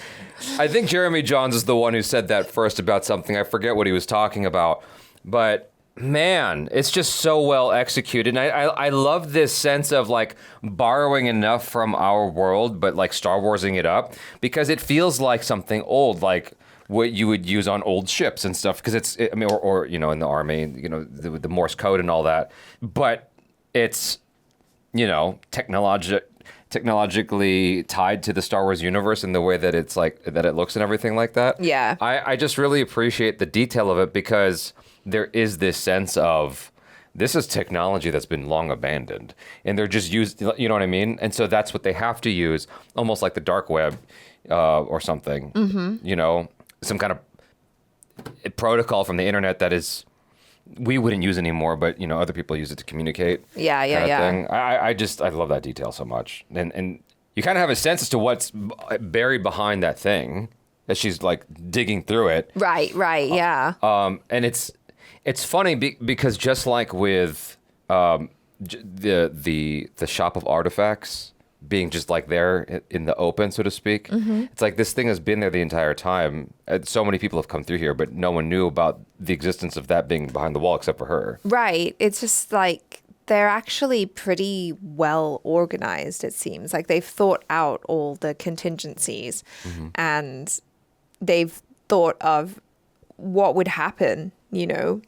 I think Jeremy Johns is the one who said that first about something. I forget what he was talking about. But man, it's just so well executed. And I love this sense of like borrowing enough from our world, but like Star Warsing it up, because it feels like something old, like what you would use on old ships and stuff. Because or in the Army, the Morse code and all that. But it's technologically tied to the Star Wars universe in the way that it's like that it looks and everything like that. Yeah. I just really appreciate the detail of it because there is this sense of this is technology that's been long abandoned and they're just used, you know what I mean? And so that's what they have to use, almost like the dark web or something, some kind of protocol from the internet that is we wouldn't use anymore, but other people use it to communicate. Yeah. Thing. I love that detail so much, and you kind of have a sense as to what's buried behind that thing as she's like digging through it. Right. Yeah. And it's funny because just like with the shop of artifacts being just like there in the open, so to speak. Mm-hmm. It's like this thing has been there the entire time. So many people have come through here, but no one knew about the existence of that being behind the wall except for her. Right. It's just like they're actually pretty well organized, it seems. Like they've thought out all the contingencies and they've thought of what would happen,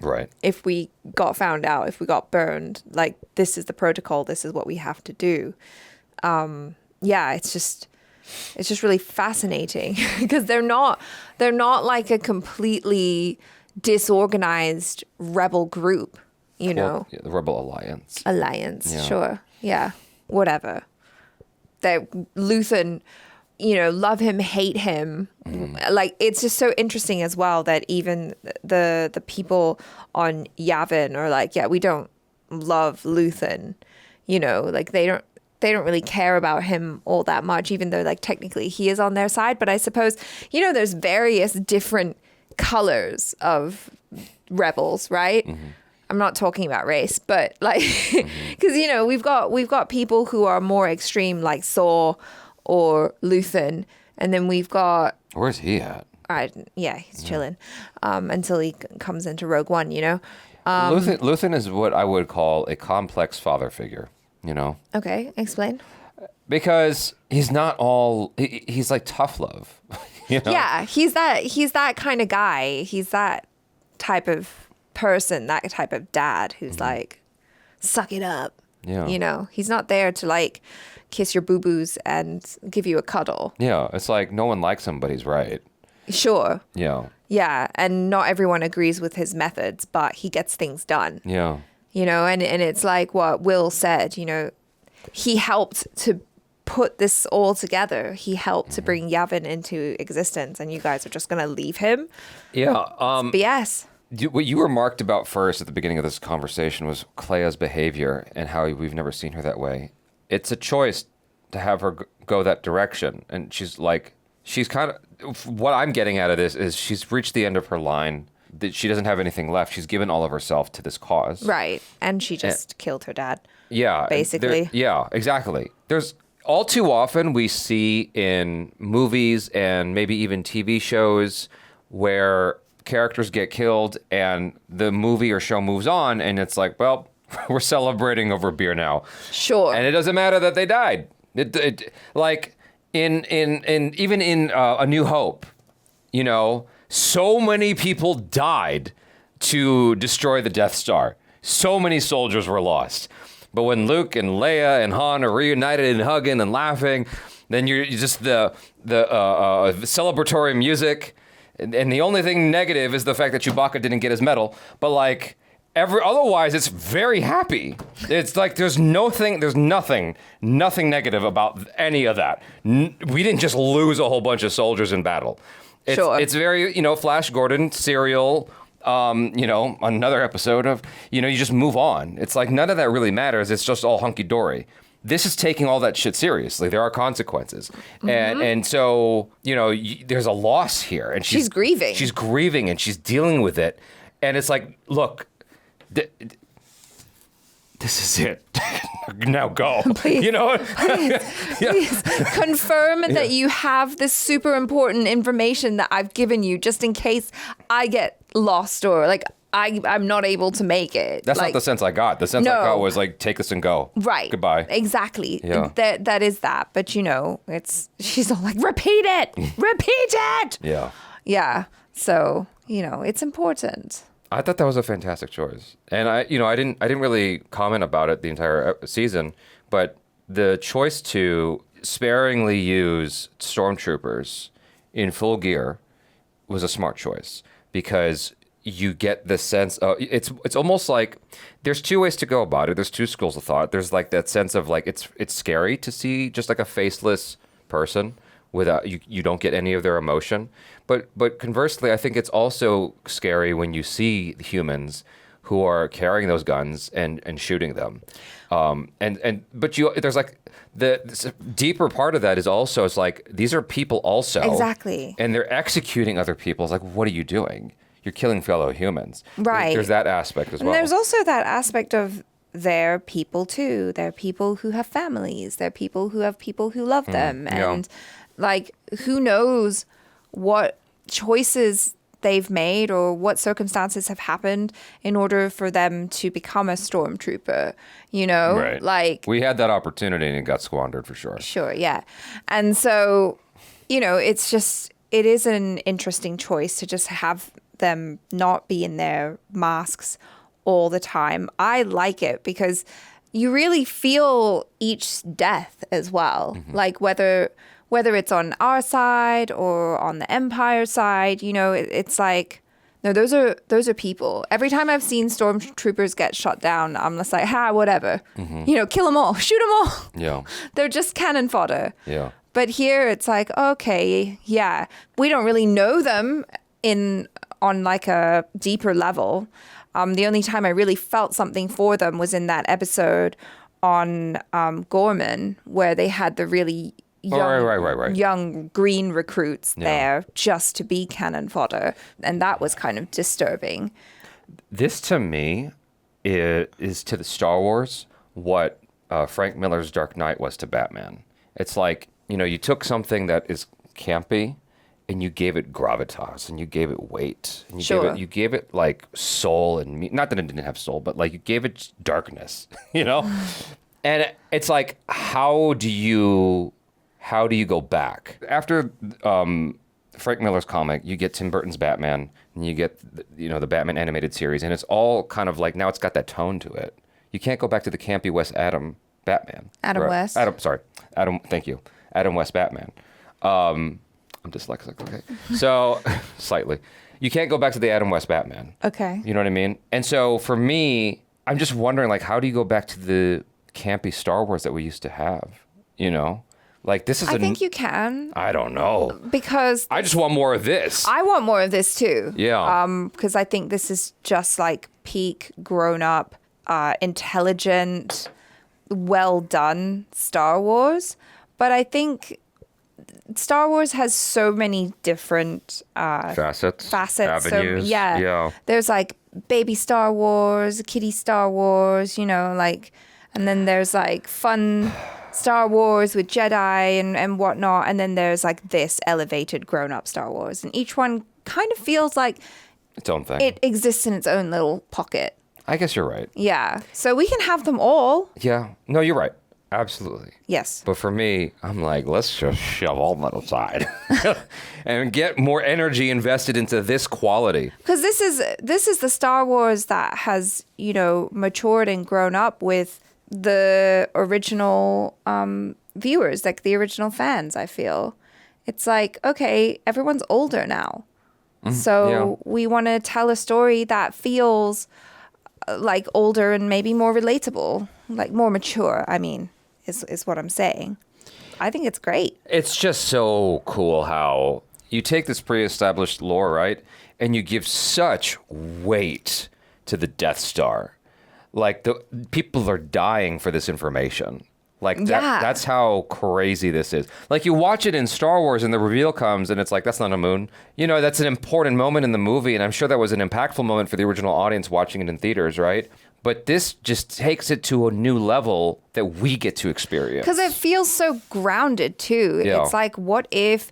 right, if we got found out, if we got burned. Like, this is the protocol, this is what we have to do. It's just really fascinating because they're not like a completely disorganized rebel group, you know. Yeah, the Rebel Alliance. Yeah. Sure. Yeah. Whatever. That Luthen, you know, love him, hate him. Like, it's just so interesting as well that even the people on Yavin are like, yeah, we don't love Luthen, you know, like they don't really care about him all that much, even though like technically he is on their side. But I suppose, you know, there's various different colors of rebels, right? I'm not talking about race, but like, because, you know, we've got people who are more extreme, like Saw or Luthen, and then we've got. Where's he at? He's chilling until he comes into Rogue One, you know. Luthen is what I would call a complex father figure, you know. Okay, explain. Because he's not all. He's like tough love, you know. Yeah, he's that kind of guy. He's that type of person, that type of dad who's like, suck it up. Yeah. You know, he's not there to like kiss your boo-boos and give you a cuddle. Yeah, it's like no one likes him, but he's right. Sure. Yeah. Yeah, and not everyone agrees with his methods, but he gets things done. Yeah. You know, and it's like what Will said, you know, he helped to put this all together. He helped to bring Yavin into existence, and you guys are just going to leave him? Yeah. BS. What you remarked about first at the beginning of this conversation was Kleya's behavior and how we've never seen her that way. It's a choice to have her go that direction. And she's kind of, what I'm getting out of this is she's reached the end of her line. That she doesn't have anything left. She's given all of herself to this cause. Right. And she just killed her dad. Yeah. Basically. Yeah, exactly. There's all too often we see in movies and maybe even TV shows where characters get killed and the movie or show moves on and it's like, well, we're celebrating over beer now. Sure. And it doesn't matter that they died. It like in even in A New Hope, you know, so many people died to destroy the Death Star. So many soldiers were lost. But when Luke and Leia and Han are reunited and hugging and laughing, then you're just the celebratory music. And the only thing negative is the fact that Chewbacca didn't get his medal. But like otherwise, it's very happy. It's like there's nothing negative about any of that. We didn't just lose a whole bunch of soldiers in battle. It's very, you know, Flash Gordon, Syril, you know, another episode of, you know, you just move on. It's like none of that really matters. It's just all hunky-dory. This is taking all that shit seriously. There are consequences. And so, you know, there's a loss here. And she's grieving. She's grieving and she's dealing with it. And it's like, look, this is it. Now go. Please, you know? please confirm that you have this super important information that I've given you just in case I get lost or like I'm not able to make it. That's like, not the sense I got. The sense I got was like, take this and go. Right. Goodbye. Exactly. Yeah. That is that. But you know, she's all like, repeat it. Repeat it. Yeah. Yeah. So, you know, it's important. I thought that was a fantastic choice. And I didn't really comment about it the entire season, but the choice to sparingly use stormtroopers in full gear was a smart choice because you get the sense of it's almost like there's two ways to go about it. There's two schools of thought. There's like that sense of like it's scary to see just like a faceless person without you don't get any of their emotion. But conversely, I think it's also scary when you see humans who are carrying those guns and shooting them. But there's like the deeper part of that is also it's like these are people also. Exactly. And they're executing other people. It's like, what are you doing? You're killing fellow humans. Right. There's that aspect as well. And there's also that aspect of they're people too. They're people who have families. They're people who have people who love them. And like, who knows what choices they've made or what circumstances have happened in order for them to become a stormtrooper, you know? Right. Like, we had that opportunity and it got squandered for sure. Sure, yeah. And so, you know, it is an interesting choice to just have them not be in their masks all the time. I like it because you really feel each death as well. Mm-hmm. Like whether it's on our side or on the Empire side, you know, it's like No, those are people. Every time I've seen stormtroopers get shot down, I'm just like, whatever. Kill them all, shoot them all. Yeah. They're just cannon fodder. Yeah. But here it's like, okay, yeah, we don't really know them on like a deeper level. The only time I really felt something for them was in that episode on Gorman, where they had the really young green recruits there just to be cannon fodder. And that was kind of disturbing. This, to me, is to the Star Wars what Frank Miller's Dark Knight was to Batman. It's like, you took something that is campy and you gave it gravitas and you gave it weight. And you gave it like soul and not that it didn't have soul, but like you gave it darkness, And it's like, how do you go back? After Frank Miller's comic, you get Tim Burton's Batman and you get the Batman animated series, and it's all kind of like, now it's got that tone to it. You can't go back to the campy West Adam Batman. West. Thank you. Adam West Batman. I'm dyslexic, okay? So, slightly. You can't go back to the Adam West Batman. Okay. You know what I mean? And so, for me, I'm just wondering, like, how do you go back to the campy Star Wars that we used to have? Like, this is I think you can. I don't know. Because I just want more of this. I want more of this, too. Yeah. Because I think this is just, like, peak grown-up, intelligent, well-done Star Wars. But I think Star Wars has so many different facets, avenues. Yeah. There's like baby Star Wars, kiddie Star Wars, and then there's like fun Star Wars with Jedi and whatnot, and then there's like this elevated grown-up Star Wars, and each one kind of feels like its own thing. It exists in its own little pocket. I guess you're right. Yeah, so we can have them all. Yeah, no, you're right. Absolutely. Yes. But for me, I'm like, let's just shove all that aside and get more energy invested into this quality. Because this is the Star Wars that has, matured and grown up with the original viewers, like the original fans, I feel. It's like, okay, everyone's older now. So we want to tell a story that feels like older and maybe more relatable, like more mature, is what I'm saying. I think it's great. It's just so cool how you take this pre-established lore, right? And you give such weight to the Death Star. Like, the people are dying for this information. Like, that's how crazy this is. Like, you watch it in Star Wars and the reveal comes and it's like, that's not a moon. That's an important moment in the movie. And I'm sure that was an impactful moment for the original audience watching it in theaters, right? But this just takes it to a new level that we get to experience. Because it feels so grounded, too. Yeah. It's like, what if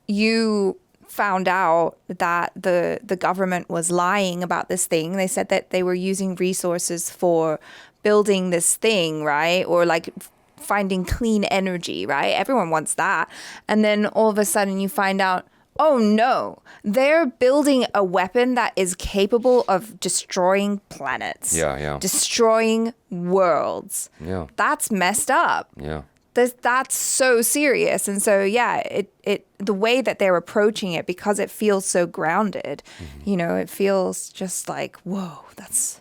you found out that the government was lying about this thing? They said that they were using resources for building this thing, right? Or like finding clean energy, right? Everyone wants that. And then all of a sudden you find out, oh no, they're building a weapon that is capable of destroying planets. Yeah. Destroying worlds. Yeah. That's messed up. Yeah. That's so serious. And so, it the way that they're approaching it, because it feels so grounded, it feels just like, whoa, that's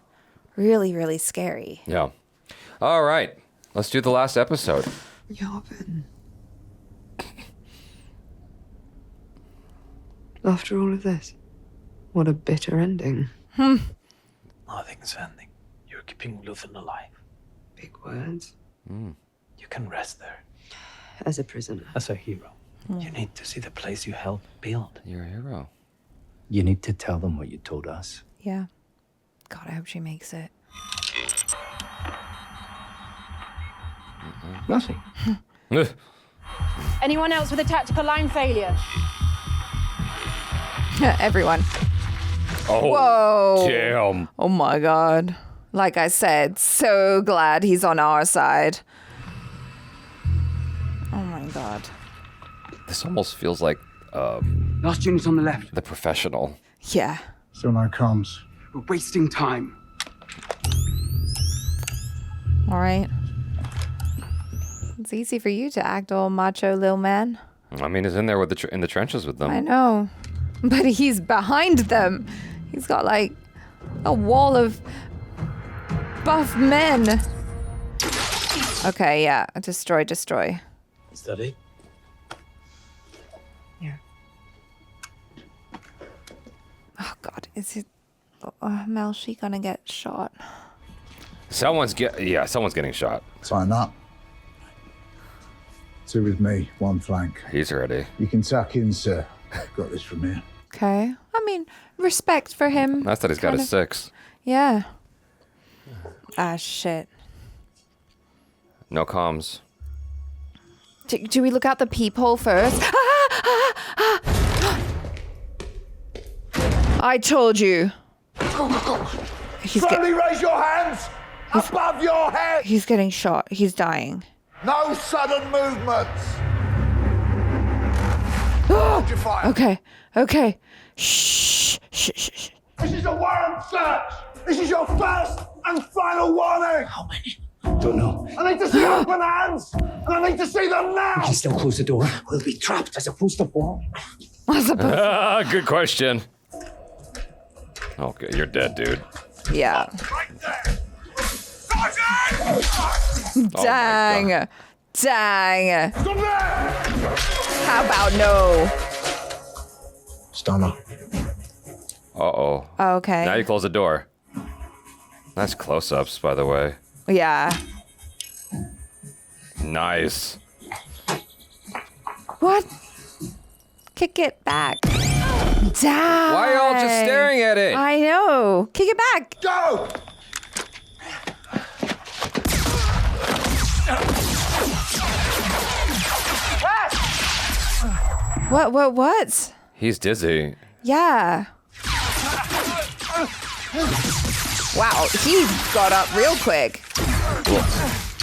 really, really scary. Yeah. All right. Let's do the last episode. Joplin. After all of this, what a bitter ending. Nothing's ending. You're keeping Luthen alive. Big words. You can rest there. As a prisoner. As a hero. You need to see the place you helped build. You're a hero. You need to tell them what you told us. Yeah. God, I hope she makes it. Nothing. Anyone else with a tactical line failure? Everyone. Oh, whoa. Damn. Oh my God. Like I said, so glad he's on our side. Oh my God. This almost feels like Last unit on the left. The Professional. Yeah. Still no comms. We're wasting time. All right. It's easy for you to act all macho, lil man. I mean, he's in there with in the trenches with them. I know. But he's behind them. He's got like a wall of buff men. Okay, yeah. Destroy. Steady. Yeah. Oh God, is it? Melshi gonna get shot? Someone's getting shot. Sign up. 2 with me, 1 flank. He's ready. You can tuck in, sir. Got this from here. Okay. I mean, respect for him. That's that he's got a 6. Yeah. Ah, shit. No comms. Do we look out the peephole first? I told you. Slowly raise your hands above your head. He's getting shot. He's dying. No sudden movements. Hold your fire. Okay. Shh. This is a warrant search. This is your first and final warning. How many? Don't know. I need to see open hands, and I need to see them now. We can still close the door. We'll be trapped as opposed to what? Good question. Okay, you're dead, dude. Yeah. Right there. Dang. Stop there. How about no? Stunner. Uh-oh. Okay. Now you close the door. Nice close-ups, by the way. Yeah. Nice. What? Kick it back. Damn. Why are y'all just staring at it? I know. Kick it back. Go. What? He's dizzy. Yeah. Wow, he got up real quick. Well,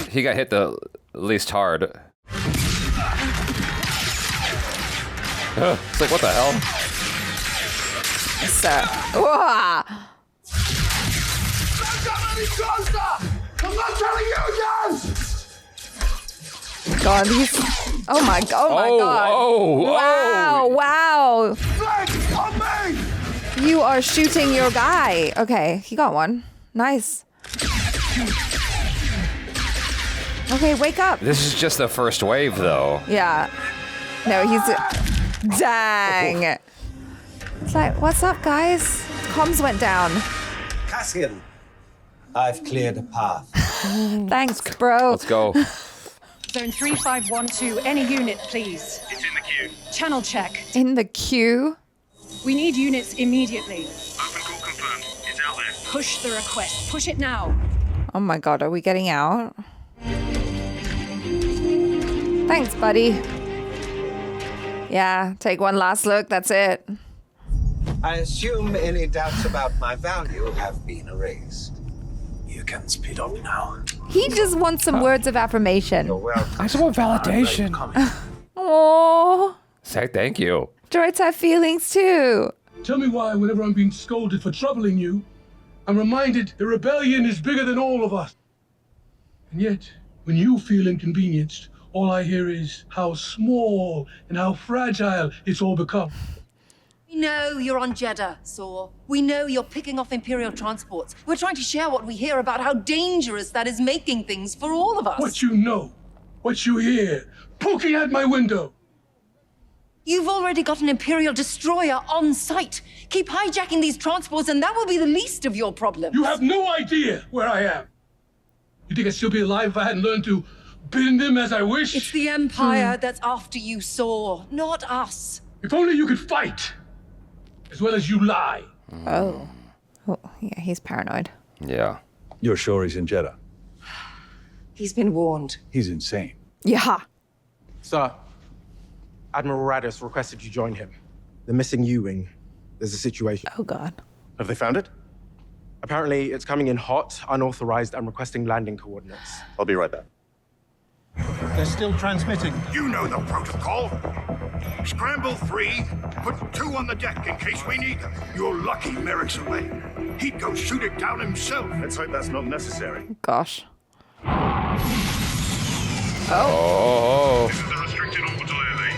he got hit the least hard. It's like, what the hell? So, whoa. I'm not telling you again! God, these. Oh my God. Wow. Flank on me! You are shooting your guy. Okay, he got one. Nice. Okay, wake up. This is just the first wave, though. Yeah. No, he's. Dang. It's like, what's up, guys? Comms went down. Cassian, I've cleared a path. Thanks, bro. Let's go. Zone 3512, any unit, please. It's in the queue. Channel check. In the queue? We need units immediately. Open call confirmed. It's out there. Push the request. Push it now. Oh my God, are we getting out? Thanks, buddy. Yeah, take one last look, that's it. I assume any doubts about my value have been erased. You can speed up now. He just wants some words of affirmation. I just want validation. Oh, Say thank you. droids have feelings too. Tell me why, whenever I'm being scolded for troubling you, I'm reminded the rebellion is bigger than all of us. And yet, when you feel inconvenienced, all I hear is how small and how fragile it's all become. We know you're on Jeddah, Saw. We know you're picking off Imperial transports. We're trying to share what we hear about how dangerous that is making things for all of us. What you know, what you hear, poking at my window. You've already got an Imperial destroyer on site. Keep hijacking these transports and that will be the least of your problems. You have no idea where I am. You think I'd still be alive if I hadn't learned to bend them as I wish? It's the Empire that's after you, Saw, not us. If only you could fight, as well as you lie. Oh, yeah, he's paranoid. Yeah. You're sure he's in Jeddah? He's been warned. He's insane. Yeah. Sir, Admiral Radis requested you join him. The missing U-wing. There's a situation. Oh, God. Have they found it? Apparently, it's coming in hot, unauthorized, and requesting landing coordinates. I'll be right back. They're still transmitting. You know the protocol. Scramble 3, put 2 on the deck in case we need them. You're lucky Merrick's away. He'd go shoot it down himself. Let's hope that's not necessary. Gosh. Oh. This is the restricted orbital air lane.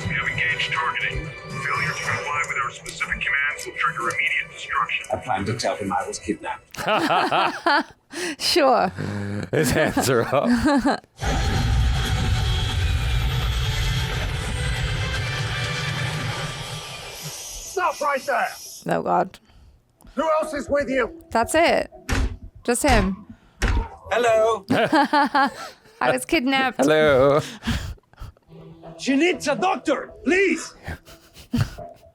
We have engaged targeting. Failure to comply with our specific commands will trigger immediate destruction. I planned to tell him I was kidnapped. Sure. His hands are up. Stop right there! Oh, God. Who else is with you? That's it. Just him. Hello. I was kidnapped. Hello. She needs a doctor, please.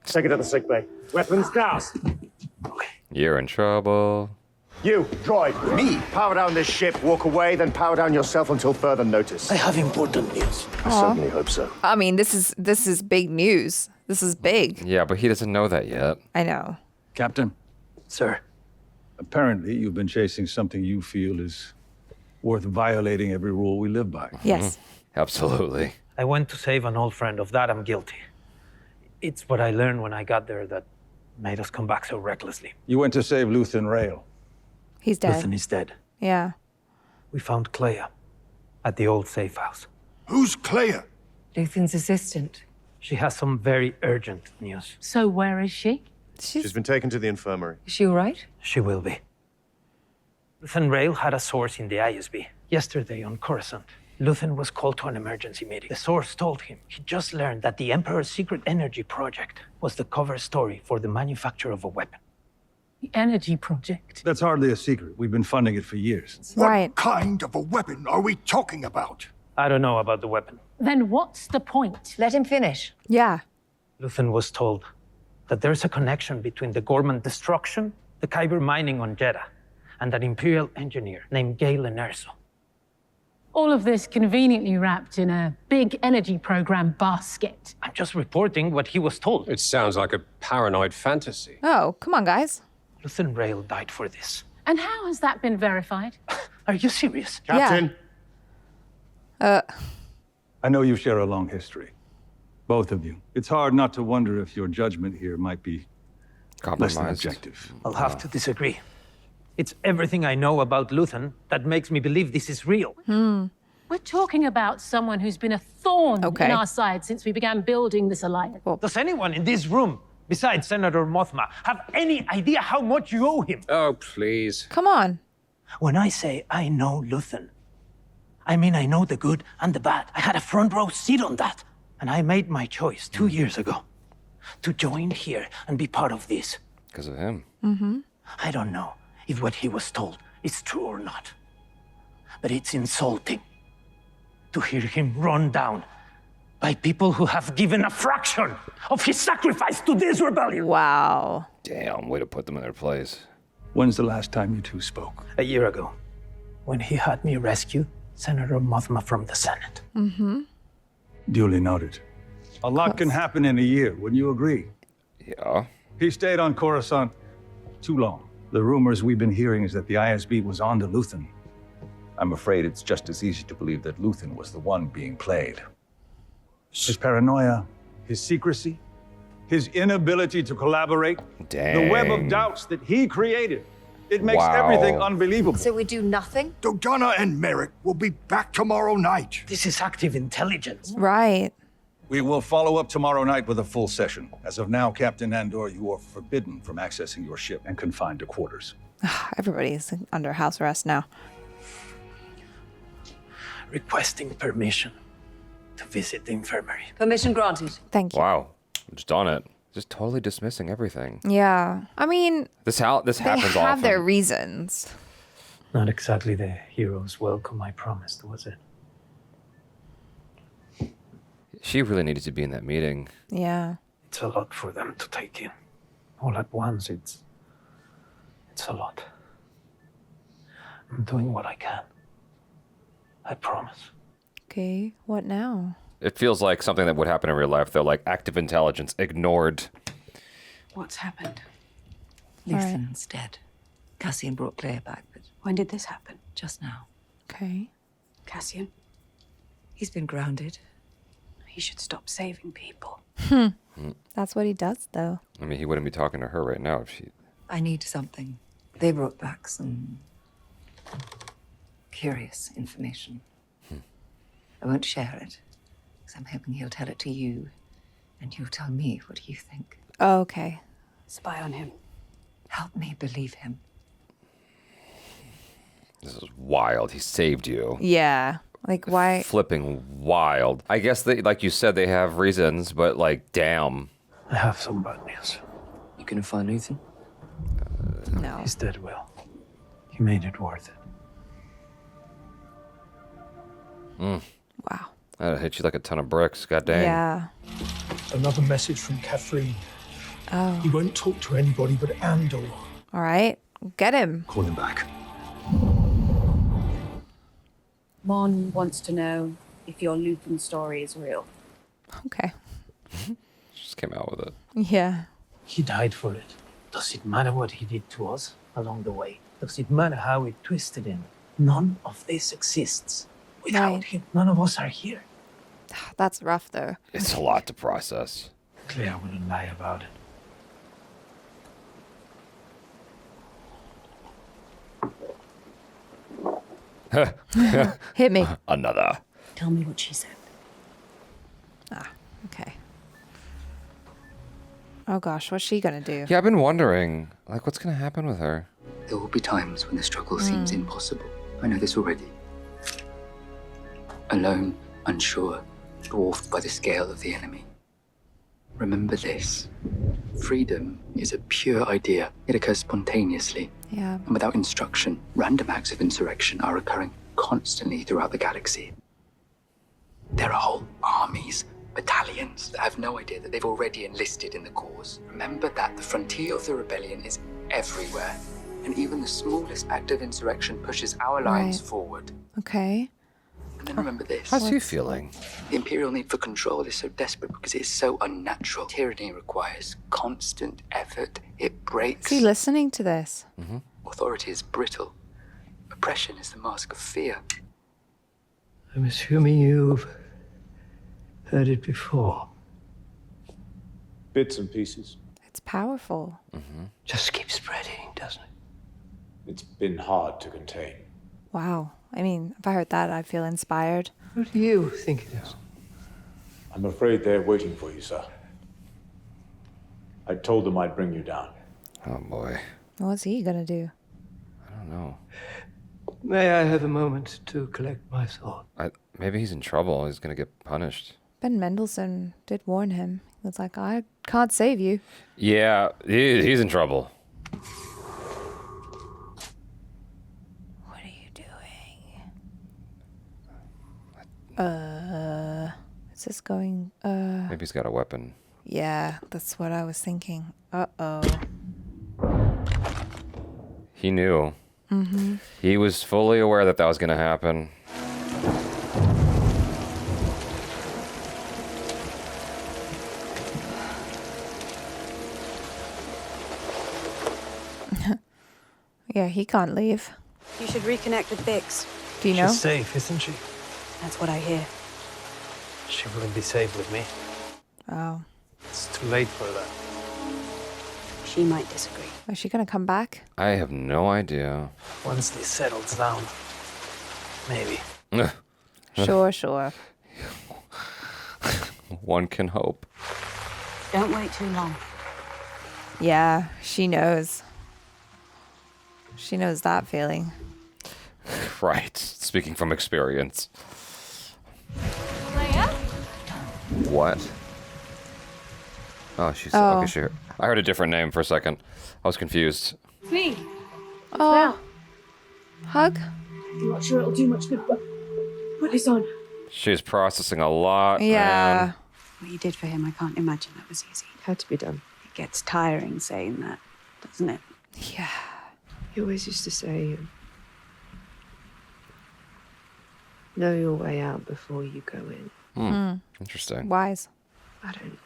Take it to the sick bay. Weapons down. You're in trouble. You, droid. Me. Power down this ship, walk away, then power down yourself until further notice. I have important news. I certainly hope so. I mean, this is big news. This is big. Yeah, but he doesn't know that yet. I know. Captain. Sir. Apparently, you've been chasing something you feel is worth violating every rule we live by. Yes. Absolutely. I went to save an old friend. Of that, I'm guilty. It's what I learned when I got there that made us come back so recklessly. You went to save Luthen Rael. He's dead. Luthen is dead. Yeah. We found Kleya at the old safe house. Who's Kleya? Luthen's assistant. She has some very urgent news. So where is she? She's been taken to the infirmary. Is she all right? She will be. Luthen Rael had a source in the ISB. Yesterday on Coruscant, Luthen was called to an emergency meeting. The source told him he just learned that the Emperor's secret energy project was the cover story for the manufacture of a weapon. The energy project? That's hardly a secret. We've been funding it for years. What kind of a weapon are we talking about? I don't know about the weapon. Then what's the point? Let him finish. Yeah. Luthen was told that there's a connection between the Gorman destruction, the Kyber mining on Jeddah, and an Imperial engineer named Galen Erso. All of this conveniently wrapped in a big energy program basket. I'm just reporting what he was told. It sounds like a paranoid fantasy. Oh, come on, guys. Luthen Rael died for this. And how has that been verified? Are you serious? Captain. Yeah. I know you share a long history. Both of you. It's hard not to wonder if your judgment here might be less than objective. I'll have to disagree. It's everything I know about Luthen that makes me believe this is real. We're talking about someone who's been a thorn in our side since we began building this alliance. Does anyone in this room, besides Senator Mothma, have any idea how much you owe him? Oh, please. Come on. When I say I know Luthen, I mean I know the good and the bad. I had a front row seat on that. And I made my choice 2 years ago to join here and be part of this. Because of him. Mm-hmm. I don't know if what he was told is true or not. But it's insulting to hear him run down by people who have given a fraction of his sacrifice to this rebellion. Wow. Damn, way to put them in their place. When's the last time you two spoke? A year ago, when he had me rescue Senator Mothma from the Senate. Mm-hmm. Duly noted. A lot can happen in a year, wouldn't you agree? Yeah. He stayed on Coruscant too long. The rumors we've been hearing is that the ISB was on to Luthen. I'm afraid it's just as easy to believe that Luthen was the one being played. His paranoia, his secrecy, his inability to collaborate, the web of doubts that he created. It makes everything unbelievable. So we do nothing? Dodonna and Merrick will be back tomorrow night. This is active intelligence. Right. We will follow up tomorrow night with a full session. As of now, Captain Andor, you are forbidden from accessing your ship and confined to quarters. Everybody's under house arrest now. Requesting permission to visit the infirmary. Permission granted. Thank you. Wow. Just on it. Just totally dismissing everything. Yeah. I mean, This happens they have often. their reasons. Not exactly the hero's welcome I promised, was it? She really needed to be in that meeting. Yeah. It's a lot for them to take in. All at once, it's a lot. I'm doing what I can. I promise. Okay, what now? It feels like something that would happen in real life, though, like active intelligence ignored. What's happened? All right. Luthen's dead. Cassian brought Kleya back, but When did this happen? just now. Okay. Cassian? He's been grounded. He should stop saving people. That's what he does, though. I mean, he wouldn't be talking to her right now if she... I need something. They brought back some curious information. I won't share it, because I'm hoping he'll tell it to you, and you'll tell me what you think. Oh, okay. Spy on him. Help me believe him. This is wild. He saved you. Yeah. Like, why? Flipping wild. I guess they, like you said, they have reasons, but like, damn. I have some bad news. You gonna find Luthen? No. He's dead, Will. He made it worth it. Wow. That'll hit you like a ton of bricks. God dang. Yeah. Another message from Catherine. Oh. He won't talk to anybody but Andor. All right. Get him. Call him back. Mon wants to know if your Luthen story is real. Okay. Just came out with it. Yeah. He died for it. Does it matter what he did to us along the way? Does it matter how we twisted him? None of this exists. Without him, none of us are here. That's rough, though. It's a lot to process. Kleya wouldn't lie about it. Hit me. Another. Tell me what she said. Ah, okay. Oh gosh, what's she gonna do? Yeah, I've been wondering, like, what's gonna happen with her? There will be times when the struggle seems impossible. I know this already. Alone, unsure, dwarfed by the scale of the enemy. Remember this. Freedom is a pure idea. It occurs spontaneously. Yeah. And without instruction, random acts of insurrection are occurring constantly throughout the galaxy. There are whole armies, battalions that have no idea that they've already enlisted in the cause. Remember that the frontier of the rebellion is everywhere, and even the smallest act of insurrection pushes our lives forward. Okay. And then remember this. How's he feeling? The Imperial need for control is so desperate because it is so unnatural. Tyranny requires constant effort. It breaks. Is he listening to this? Authority is brittle. Oppression is the mask of fear. I'm assuming you've heard it before. Bits and pieces. It's powerful. Just keeps spreading, doesn't it? It's been hard to contain. Wow. I mean, if I heard that, I'd feel inspired. What do you think it is? I'm afraid they're waiting for you, sir. I told them I'd bring you down. Oh boy. What's he gonna do? I don't know. May I have a moment to collect my thought? Maybe he's in trouble. He's gonna get punished. Ben Mendelsohn did warn him. He was like, I can't save you. Yeah, he's in trouble. What are you doing? Is this going, Maybe he's got a weapon. Yeah, that's what I was thinking. Uh-oh. He knew. He was fully aware that that was gonna happen. Yeah, he can't leave. You should reconnect with Bix. Do you know? She's safe, isn't she? That's what I hear. She wouldn't be safe with me. Oh. It's too late for that. She might disagree. Is she gonna come back? I have no idea. Once this settles down, maybe. Sure. One can hope. Don't wait too long. Yeah, she knows. She knows that feeling. Right. Speaking from experience. Kleya? What? Oh, she's Oh. okay. Sure. I heard a different name for a second. I was confused. Me. Oh. Hug? I'm not sure it'll do much good, but put this on. She's processing a lot. Yeah. Man. What you did for him, I can't imagine that was easy. It had to be done. It gets tiring saying that, doesn't it? Yeah. He always used to say, know your way out before you go in. Interesting. Wise. I don't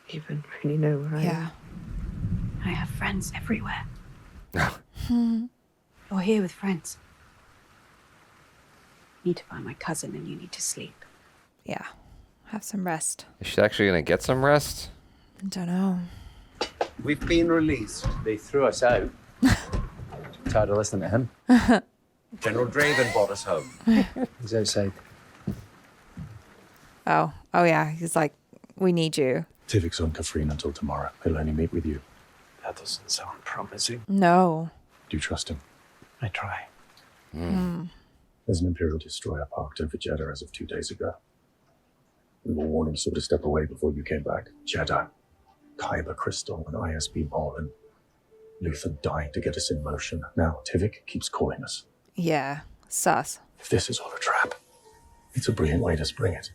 even really know where I am. I have friends everywhere. You're here with friends. Need to find my cousin and you need to sleep. Yeah. Have some rest. Is she actually gonna get some rest? I don't know. We've been released. They threw us out. Tired of listening to him. General Draven brought us home. He's outside. Oh yeah. He's like, we need you. Tivik's on Kafrene until tomorrow. He'll only meet with you. That doesn't sound promising. No. Do you trust him? I try. There's an Imperial destroyer parked over Jeddah as of 2 days ago. We were warning so to step away before you came back. Jeddah, Kyber Crystal, and ISB Marlin. Luthen dying to get us in motion. Now Tivik keeps calling us. Yeah, sus. If this is all a trap, it's a brilliant way to spring it.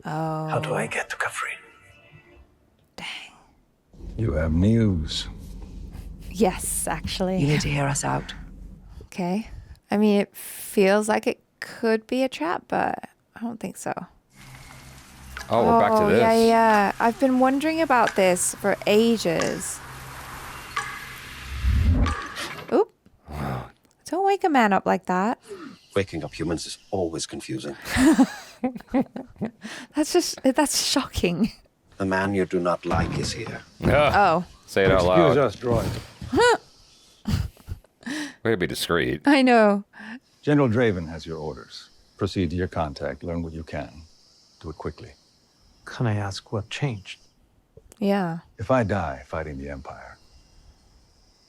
Oh. How do I get to Kafrine? You have news. Yes, actually. You need to hear us out. Okay. I mean, it feels like it could be a trap, but I don't think so. Oh, we're back to this. Yeah. I've been wondering about this for ages. Oop. Don't wake a man up like that. Waking up humans is always confusing. That's shocking. The man you do not like is here. Oh. Say it out loud. Excuse us, droid. Way to be discreet. I know. General Draven has your orders. Proceed to your contact, learn what you can. Do it quickly. Can I ask what changed? Yeah. If I die fighting the Empire,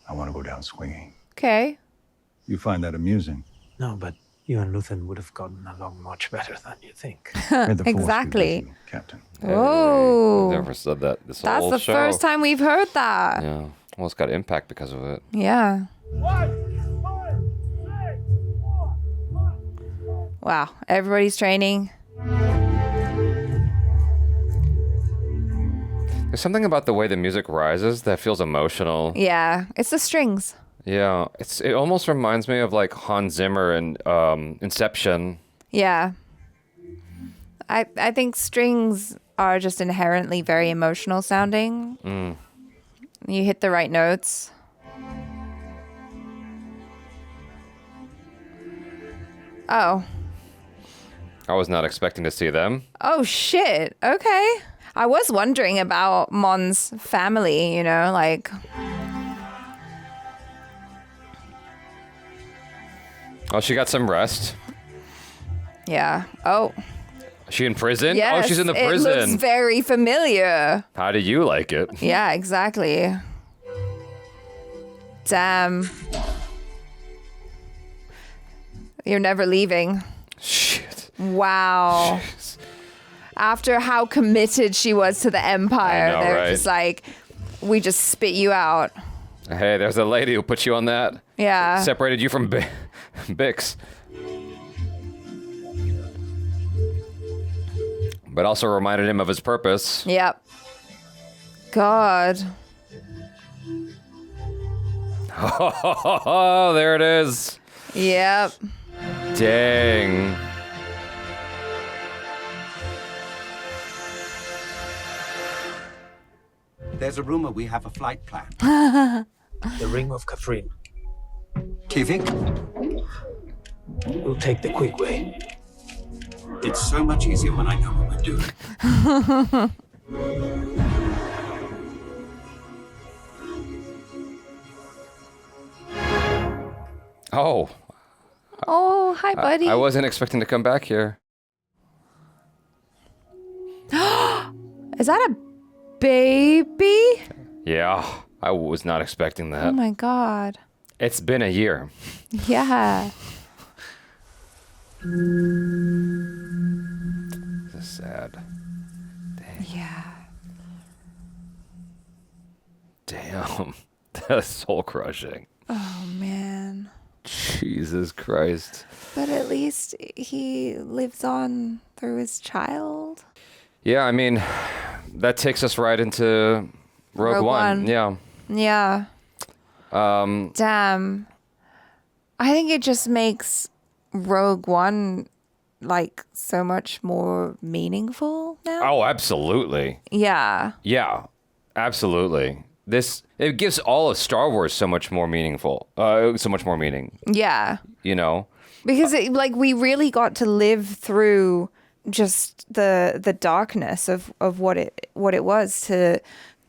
I want to go down swinging. Okay. You find that amusing? No, but you and Luthen would have gotten along much better than you think. Exactly. Captain. Oh. Never said that this That's whole the show. first time we've heard that. Yeah. Well, it's got impact because of it. Yeah. Wow. Everybody's training. There's something about the way the music rises that feels emotional. Yeah. It's the strings. Yeah. It almost reminds me of like Hans Zimmer and Inception. Yeah. I think strings are just inherently very emotional sounding. You hit the right notes. Oh. I was not expecting to see them. Oh, shit. Okay. I was wondering about Mon's family, you know, like... Oh, she got some rest. Yeah. Oh. Is she in prison? Yes, Oh, she's in the prison. It looks very familiar. How do you like it? Yeah, exactly. Damn. You're never leaving. Shit. Wow. Jeez. After how committed she was to the Empire, I know, they're right? just like, we just spit you out. Hey, there's a lady who put you on that. Yeah. Separated you from Bix. But also reminded him of his purpose. Yep. God. Oh, there it is. Yep. Dang. There's a rumor we have a flight plan. The Ring of Kafrine. Tivik? We'll take the quick way. It's so much easier when I know what we're doing. Oh. Oh, hi, buddy. I wasn't expecting to come back here. Is that a baby? Yeah, I was not expecting that. Oh my God. It's been a year. Yeah. This is sad. Dang. Yeah. Damn. That's soul crushing. Oh man. Jesus Christ. But at least he lives on through his child. Yeah, I mean, that takes us right into Rogue One. Yeah. Yeah. Damn. I think it just makes Rogue One like so much more meaningful now. Oh, absolutely. Yeah. Yeah, absolutely. It gives all of Star Wars so much more meaningful, so much more meaning, Yeah. you know? Because we really got to live through just the darkness of what it was to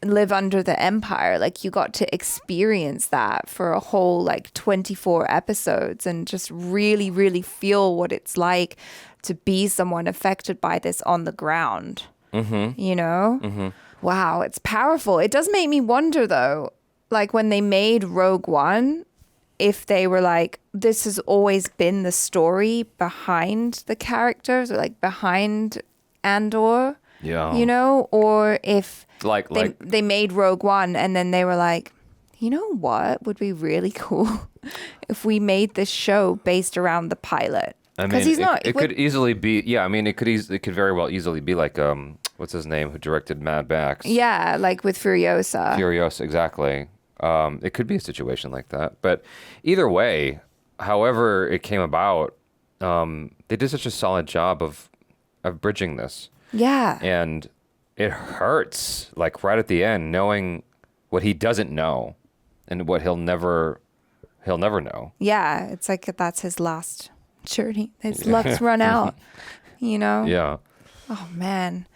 live under the Empire. Like you got to experience that for a whole like 24 episodes and just really, really feel what it's like to be someone affected by this on the ground. Mm-hmm. You know? Mm-hmm. Wow, it's powerful. It does make me wonder, though, like when they made Rogue One, if they were like, this has always been the story behind the characters, or like behind Andor, you know, or if they made Rogue One and then they were like, you know what would be really cool if we made this show based around the pilot. I mean, it could easily be, it could very well easily be like, what's his name, who directed Mad Max? Yeah, like with Furiosa. Furiosa, exactly. It could be a situation like that. But either way, however it came about, they did such a solid job of bridging this. Yeah. And it hurts, like right at the end, knowing what he doesn't know and what he'll never know. Yeah, it's like that's his last journey. His luck's run out, you know? Yeah. Oh man.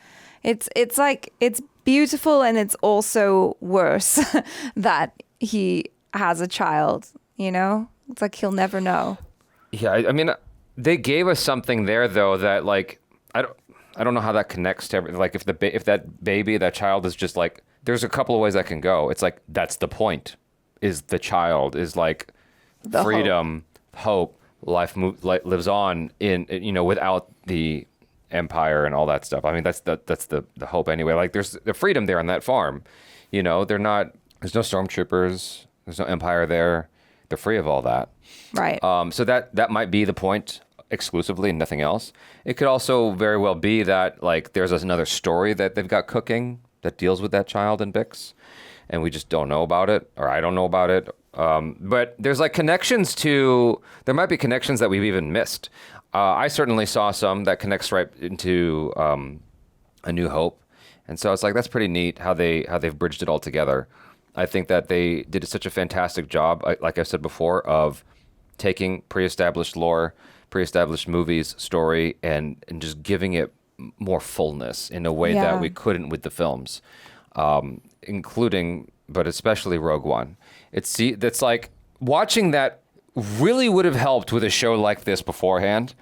It's like it's beautiful, and it's also worse that he has a child, you know? It's like he'll never know. Yeah, I mean, they gave us something there though that like I don't know how that connects to everything. Like if that child is just like, there's a couple of ways that can go. It's like that's the point. Is the child is like the freedom, hope, life lives on in, you know, without the empire and all that stuff. I mean, that's the hope anyway. Like there's the freedom there on that farm, you know. There's no stormtroopers, there's no empire there. They're free of all that. Right. So that might be the point exclusively and nothing else. It could also very well be that like there's another story that they've got cooking that deals with that child in Bix, and we just don't know about it, or I don't know about it. But there's like there might be connections that we've even missed. I certainly saw some that connects right into A New Hope. And so it's like, that's pretty neat how they've bridged it all together. I think that they did such a fantastic job, like I said before, of taking pre-established lore, pre-established movies, story, and just giving it more fullness in a way that we couldn't with the films, including, but especially Rogue One. That's like, watching that really would have helped with a show like this beforehand.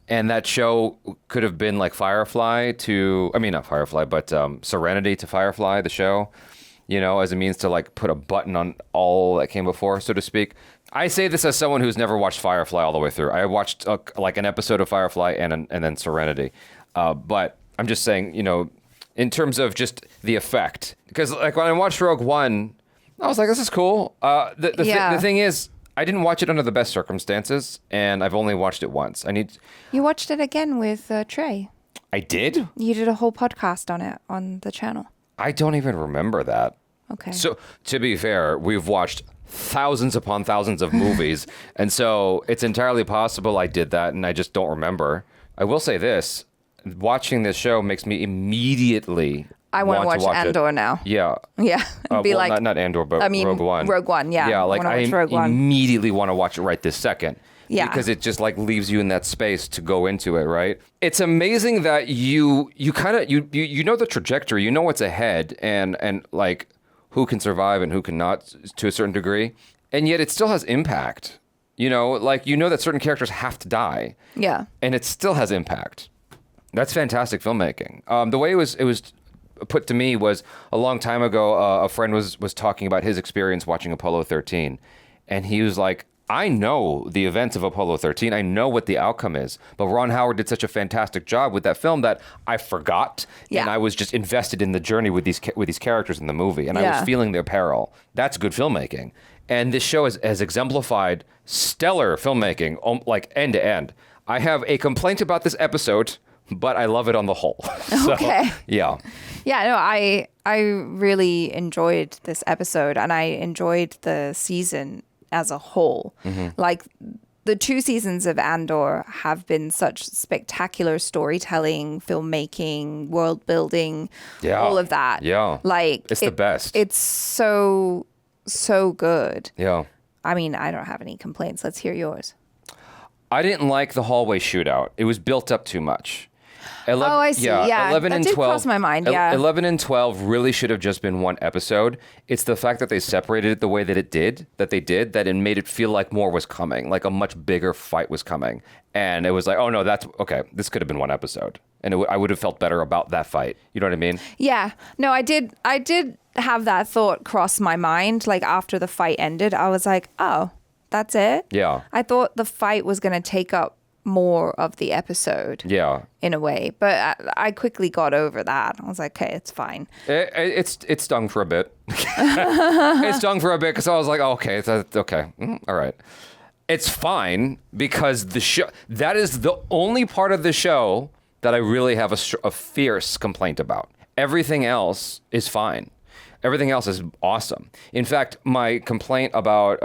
And that show could have been like Serenity to Firefly, the show, you know, as a means to like put a button on all that came before, so to speak. I say this as someone who's never watched Firefly all the way through. I watched like an episode of Firefly and then Serenity. But I'm just saying, you know, in terms of just the effect, because like when I watched Rogue One, I was like, this is cool. The thing is, I didn't watch it under the best circumstances, and I've only watched it once. You watched it again with Trey. I did? You did a whole podcast on it on the channel. I don't even remember that. Okay. So, to be fair, we've watched thousands upon thousands of movies, and so it's entirely possible I did that, and I just don't remember. I will say this. Watching this show makes me immediately I want to watch Andor now. Yeah. Yeah. Not Andor, but Rogue One. Rogue One, yeah. Yeah, like I immediately want to watch it right this second. Yeah. Because it just like leaves you in that space to go into it, right? It's amazing that you kind of you know the trajectory, you know what's ahead, and like who can survive and who cannot to a certain degree, and yet it still has impact. You know, like you know that certain characters have to die. Yeah. And it still has impact. That's fantastic filmmaking. The way it was put to me was a long time ago. A friend was talking about his experience watching Apollo 13, and he was like, I know the events of Apollo 13. I know what the outcome is. But Ron Howard did such a fantastic job with that film that I forgot, and I was just invested in the journey with these characters in the movie, and I was feeling their peril. That's good filmmaking. And this show has exemplified stellar filmmaking, like end to end. I have a complaint about this episode, but I love it on the whole. Okay. Yeah. Yeah, no, I really enjoyed this episode, and I enjoyed the season as a whole. Mm-hmm. Like the 2 seasons of Andor have been such spectacular storytelling, filmmaking, world building, all of that. Yeah. Like it's the best. It's so good. Yeah. I mean, I don't have any complaints. Let's hear yours. I didn't like the hallway shootout. It was built up too much. I see. Yeah, 11 that and did 12. cross my mind. Yeah. 11 and 12 really should have just been one episode. It's the fact that they separated it the way that that it made it feel like more was coming, like a much bigger fight was coming. And it was like, oh no, that's okay. This could have been one episode. And I would have felt better about that fight. You know what I mean? Yeah. No, I did have that thought cross my mind. Like after the fight ended, I was like, oh, that's it? Yeah. I thought the fight was going to take up more of the episode. Yeah. In a way. But I quickly got over that. I was like, okay, it's fine. It stung for a bit. It stung for a bit because I was like, oh, okay, okay. All right. It's fine because that is the only part of the show that I really have a fierce complaint about. Everything else is fine. Everything else is awesome. In fact, my complaint about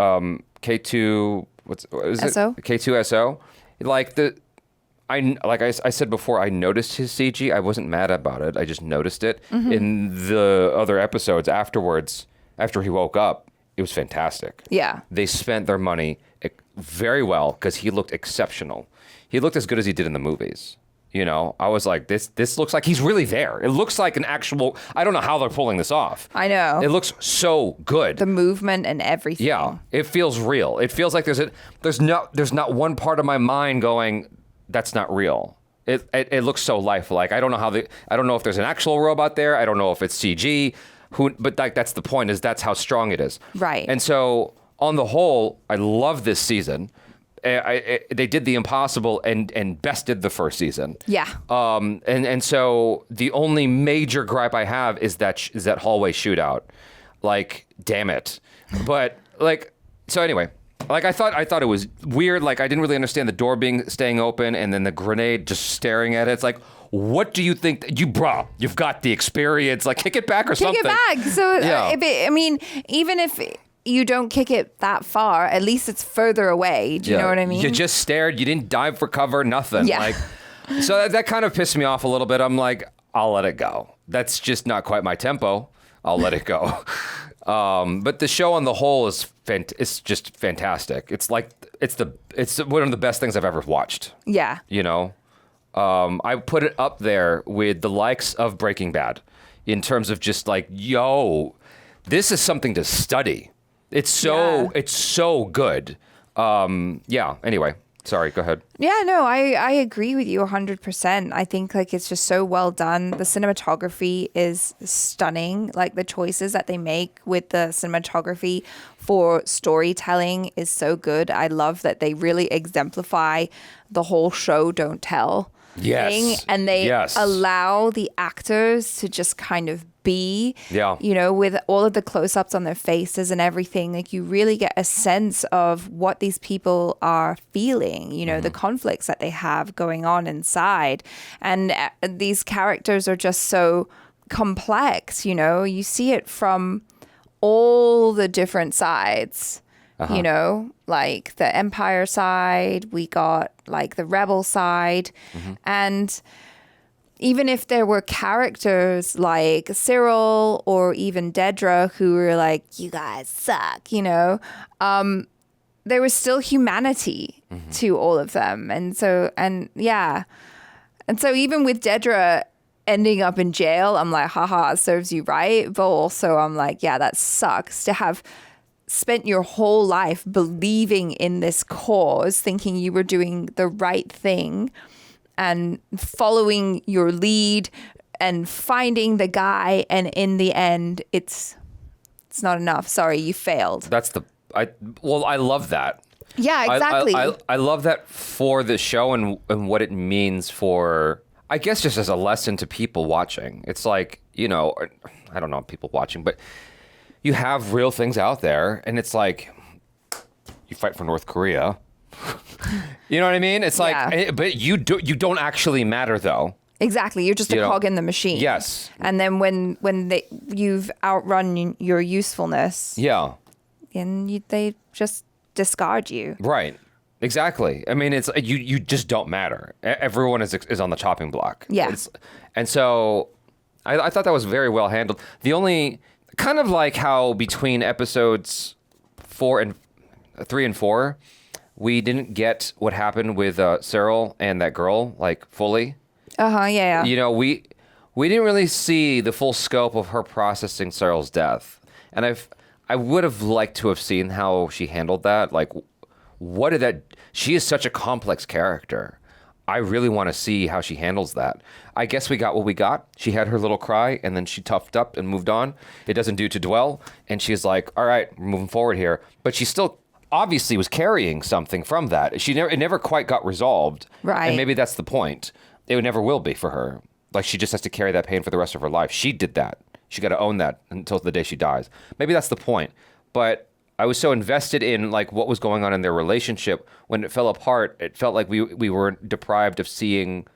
K2, what is it? SO? K2SO, I said before, I noticed his CG. I wasn't mad about it. I just noticed it. Mm-hmm. In the other episodes afterwards, after he woke up, it was fantastic. Yeah. They spent their money very well because he looked exceptional. He looked as good as he did in the movies. You know, I was like, this looks like he's really there. It looks like an actual, I don't know how they're pulling this off. I know. It looks so good. The movement and everything. Yeah, it feels real. It feels like there's not one part of my mind going, that's not real. It looks so lifelike. I don't know if there's an actual robot there. I don't know if it's CG. But that's the point, is that's how strong it is. Right. And so on the whole, I love this season. They did the impossible and bested the first season. Yeah. And so the only major gripe I have is that hallway shootout. Like, damn it. But so anyway, I thought it was weird. Like, I didn't really understand the door staying open and then the grenade just staring at it. It's like, what do you think? You've got the experience. Like, kick it back or something. Kick it back. So, yeah. even if you don't kick it that far, at least it's further away. Do you know what I mean? You just stared. You didn't dive for cover. Nothing. Yeah. So that kind of pissed me off a little bit. I'm like, I'll let it go. That's just not quite my tempo. I'll let it go. But the show on the whole is it's just fantastic. It's one of the best things I've ever watched. Yeah. You know, I put it up there with the likes of Breaking Bad in terms of just like, yo, this is something to study. It's so good. Anyway, sorry, go ahead. Yeah, no, I agree with you 100%. I think it's just so well done. The cinematography is stunning. Like the choices that they make with the cinematography for storytelling is so good. I love that they really exemplify the whole show don't tell thing. And they allow the actors to just kind of be, with all of the close-ups on their faces and everything. Like, you really get a sense of what these people are feeling, the conflicts that they have going on inside. And these characters are just so complex, you see it from all the different sides. Like the Empire side, we got like the Rebel side. And even if there were characters like Syril or even Dedra who were like, you guys suck, there was still humanity to all of them. And so even with Dedra ending up in jail, I'm like, haha, it serves you right. But also I'm like, yeah, that sucks to have spent your whole life believing in this cause, thinking you were doing the right thing and following your lead and finding the guy, and in the end it's not enough. Sorry, you failed. I love that. Yeah, exactly. I love that for the show and what it means for, I guess, just as a lesson to people watching. It's like, I don't know, people watching, but you have real things out there, and it's like, you fight for North Korea. You know what I mean? It's like, but you don't actually matter, though. Exactly. You're just a cog in the machine. Yes. And then when you've outrun your usefulness. Yeah. And they just discard you. Right. Exactly. I mean, it's you just don't matter. Everyone is on the chopping block. Yeah. And so I thought that was very well handled. The only kind of like how between episodes 3 and 4, we didn't get what happened with Syril and that girl, like, fully. Yeah. You know, we didn't really see the full scope of her processing Syril's death. And I would have liked to have seen how she handled that. Like, what did that... She is such a complex character. I really want to see how she handles that. I guess we got what we got. She had her little cry, and then she toughed up and moved on. It doesn't do to dwell. And she's like, all right, we're moving forward here. But she still obviously was carrying something from that. It never quite got resolved. Right. And maybe that's the point. It never will be for her. Like, she just has to carry that pain for the rest of her life. She did that. She got to own that until the day she dies. Maybe that's the point. But I was so invested in like what was going on in their relationship. When it fell apart, it felt like we were deprived of seeing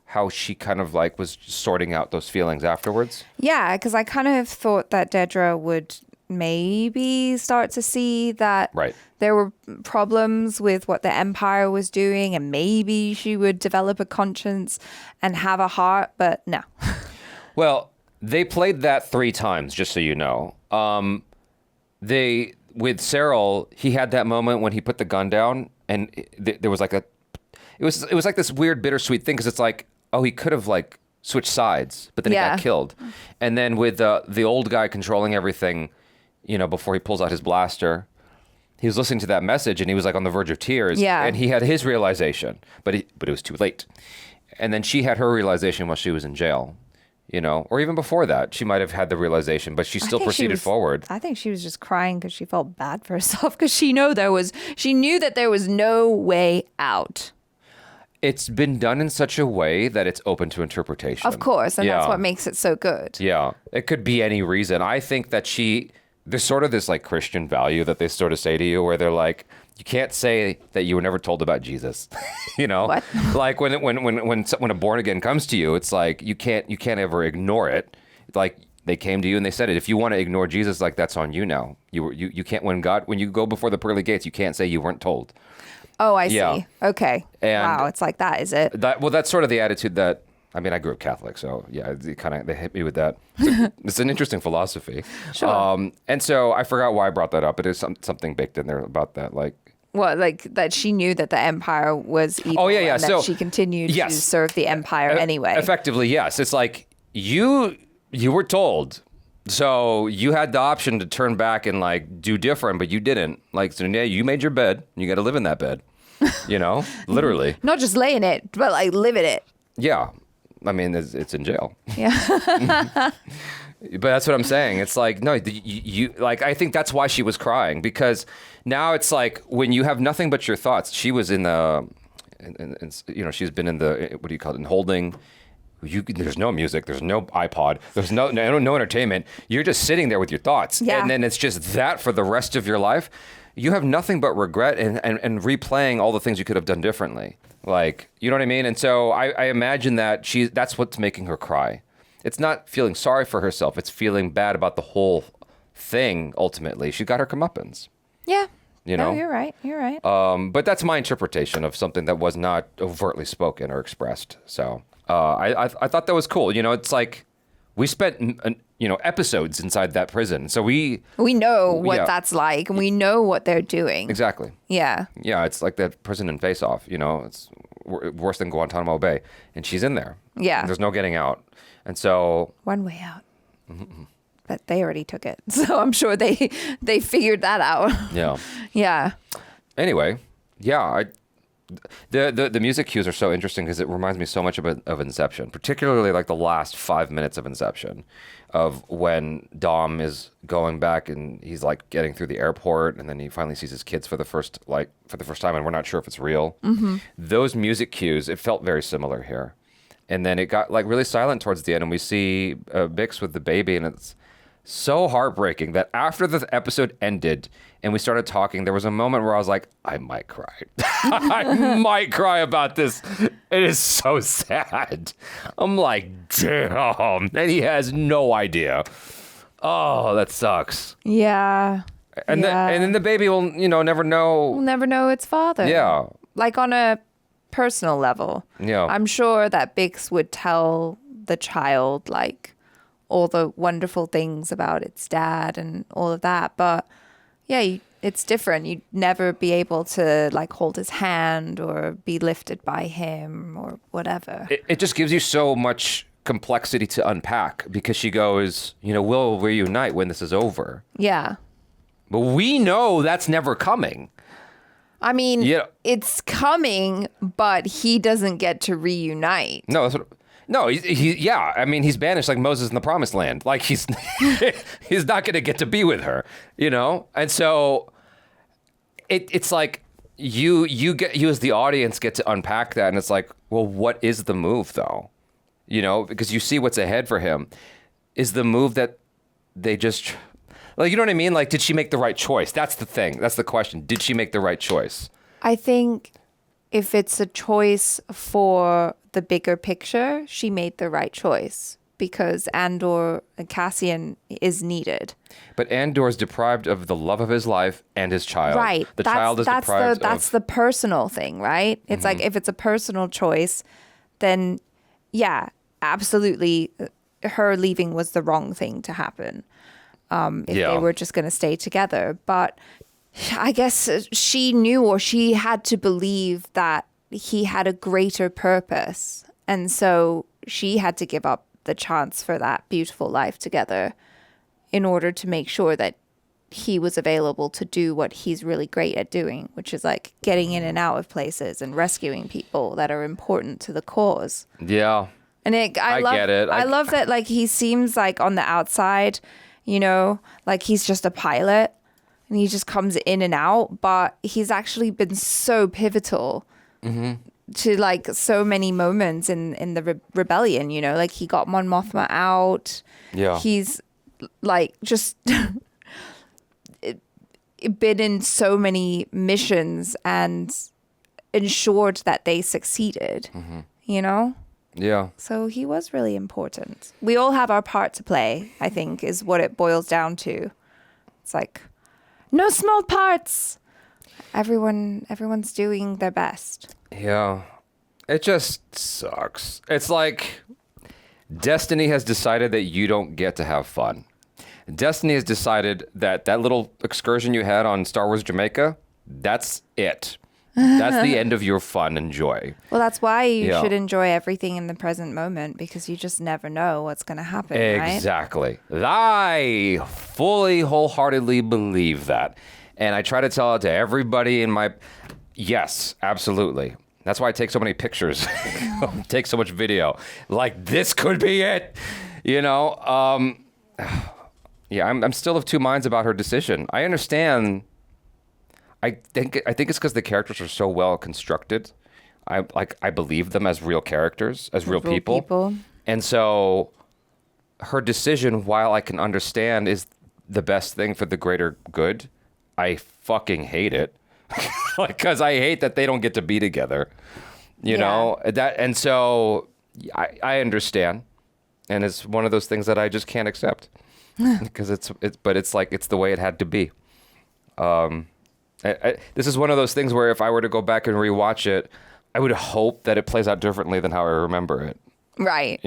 how she kind of like was sorting out those feelings afterwards. Yeah, because I kind of thought that Dedra would maybe start to see that there were problems with what the Empire was doing, and maybe she would develop a conscience and have a heart, but no. Well, they played that 3 times, just so you know. With Syril, he had that moment when he put the gun down, and there was like it was like this weird bittersweet thing, because it's like, oh, he could have like switched sides, but then he got killed. And then with the old guy controlling everything, you know, before he pulls out his blaster, he was listening to that message and he was like on the verge of tears. Yeah. And he had his realization, but it was too late. And then she had her realization while she was in jail. You know, or even before that, she might have had the realization, but she still proceeded forward. I think she was just crying because she felt bad for herself, because she knew that there was no way out. It's been done in such a way that it's open to interpretation. Of course, and that's what makes it so good. Yeah, it could be any reason. I think that there's sort of this like Christian value that they sort of say to you, where they're like, you can't say that you were never told about Jesus. You know, what? Like when a born again comes to you, it's like you can't ever ignore it. Like they came to you and they said it. If you want to ignore Jesus, like that's on you now. You can't when you go before the pearly gates, you can't say you weren't told. Oh, I see. Okay. And wow, it's like that, is it? That's sort of the attitude that. I mean, I grew up Catholic, so yeah, they hit me with that. It's an interesting philosophy. Sure. And so I forgot why I brought that up. It is something baked in there about that, like. What, like that she knew that the Empire was evil. Oh yeah. And that she continued to serve the Empire anyway. Effectively, yes. It's like you were told, so you had the option to turn back and like do different, but you didn't. Like, so yeah, you made your bed. You got to live in that bed. You know, literally. Not just lay in it, but like live in it. Yeah. I mean, it's in jail. Yeah. But that's what I'm saying. It's like, no, you like, I think that's why she was crying, because now it's like when you have nothing but your thoughts. She was in the, you know, she's been in the, what do you call it, in holding. There's no music, there's no iPod, there's no entertainment. You're just sitting there with your thoughts. Yeah. And then it's just that for the rest of your life. You have nothing but regret and replaying all the things you could have done differently. Like, you know what I mean? And so I imagine that that's what's making her cry. It's not feeling sorry for herself. It's feeling bad about the whole thing, ultimately. She got her comeuppance. Yeah. You know? No, you're right. You're right. But that's my interpretation of something that was not overtly spoken or expressed. So I thought that was cool. You know, it's like we spent, episodes inside that prison. So we know what that's like, and we know what they're doing. Exactly. Yeah. Yeah, it's like that prison in Face Off. You know, it's worse than Guantanamo Bay. And she's in there. Yeah. There's no getting out. And so one way out. Mm-hmm. But they already took it. So I'm sure they figured that out. Yeah. Yeah. Anyway, yeah, the music cues are so interesting because it reminds me so much of Inception, particularly like the last 5 minutes of Inception, of when Dom is going back and he's like getting through the airport, and then he finally sees his kids for the first time, and we're not sure if it's real. Mm-hmm. Those music cues, it felt very similar here. And then it got like really silent towards the end, and we see Bix with the baby, and it's so heartbreaking that after the episode ended and we started talking, there was a moment where I was like, I might cry. I might cry about this. It is so sad. I'm like, damn. And he has no idea. Oh, that sucks. Yeah. And then the baby will, never know. We'll never know its father. Yeah. Like on a personal level. Yeah. I'm sure that Bix would tell the child like all the wonderful things about its dad and all of that. But yeah, it's different. You'd never be able to like hold his hand or be lifted by him or whatever. It just gives you so much complexity to unpack because she goes, we'll reunite when this is over. Yeah. But we know that's never coming. I mean, it's coming, but he doesn't get to reunite. No, I mean, he's banished like Moses in the Promised Land. Like he's not going to get to be with her, And so it's like you as the audience get to unpack that, and it's like, well, what is the move though? Because you see what's ahead for him. Is the move that they just like, you know what I mean? Like, did she make the right choice? That's the thing. That's the question. Did she make the right choice? I think if it's a choice for the bigger picture, she made the right choice because Andor and Cassian is needed. But Andor's deprived of the love of his life and his child. Right. The child is deprived That's the personal thing, right? It's like if it's a personal choice, then yeah, absolutely her leaving was the wrong thing to happen. If they were just going to stay together. But I guess she knew, or she had to believe that he had a greater purpose. And so she had to give up the chance for that beautiful life together in order to make sure that he was available to do what he's really great at doing, which is like getting in and out of places and rescuing people that are important to the cause. Yeah. And I get it. I love that, like, he seems like on the outside, like he's just a pilot and he just comes in and out, but he's actually been so pivotal to like so many moments in the rebellion, like he got Mon Mothma out. Yeah. He's like just been in so many missions and ensured that they succeeded, Yeah. So he was really important. We all have our part to play, I think, is what it boils down to. It's like, no small parts. Everyone's doing their best. Yeah. It just sucks. It's like Destiny has decided that you don't get to have fun. Destiny has decided that little excursion you had on Star Wars Jamaica, that's it. That's the end of your fun and joy. Well, that's why you should enjoy everything in the present moment, because you just never know what's going to happen, right? Exactly. I fully, wholeheartedly believe that. And I try to tell it to everybody in my... Yes, absolutely. That's why I take so many pictures, take so much video. Like, this could be it, Yeah, I'm still of two minds about her decision. I understand... I think it's because the characters are so well constructed. I believe them as real characters, as real people. And so her decision, while I can understand, is the best thing for the greater good. I fucking hate it. Because I hate that they don't get to be together. You know? And so I understand. And it's one of those things that I just can't accept. Because it's the way it had to be. This is one of those things where if I were to go back and rewatch it, I would hope that it plays out differently than how I remember it. Right.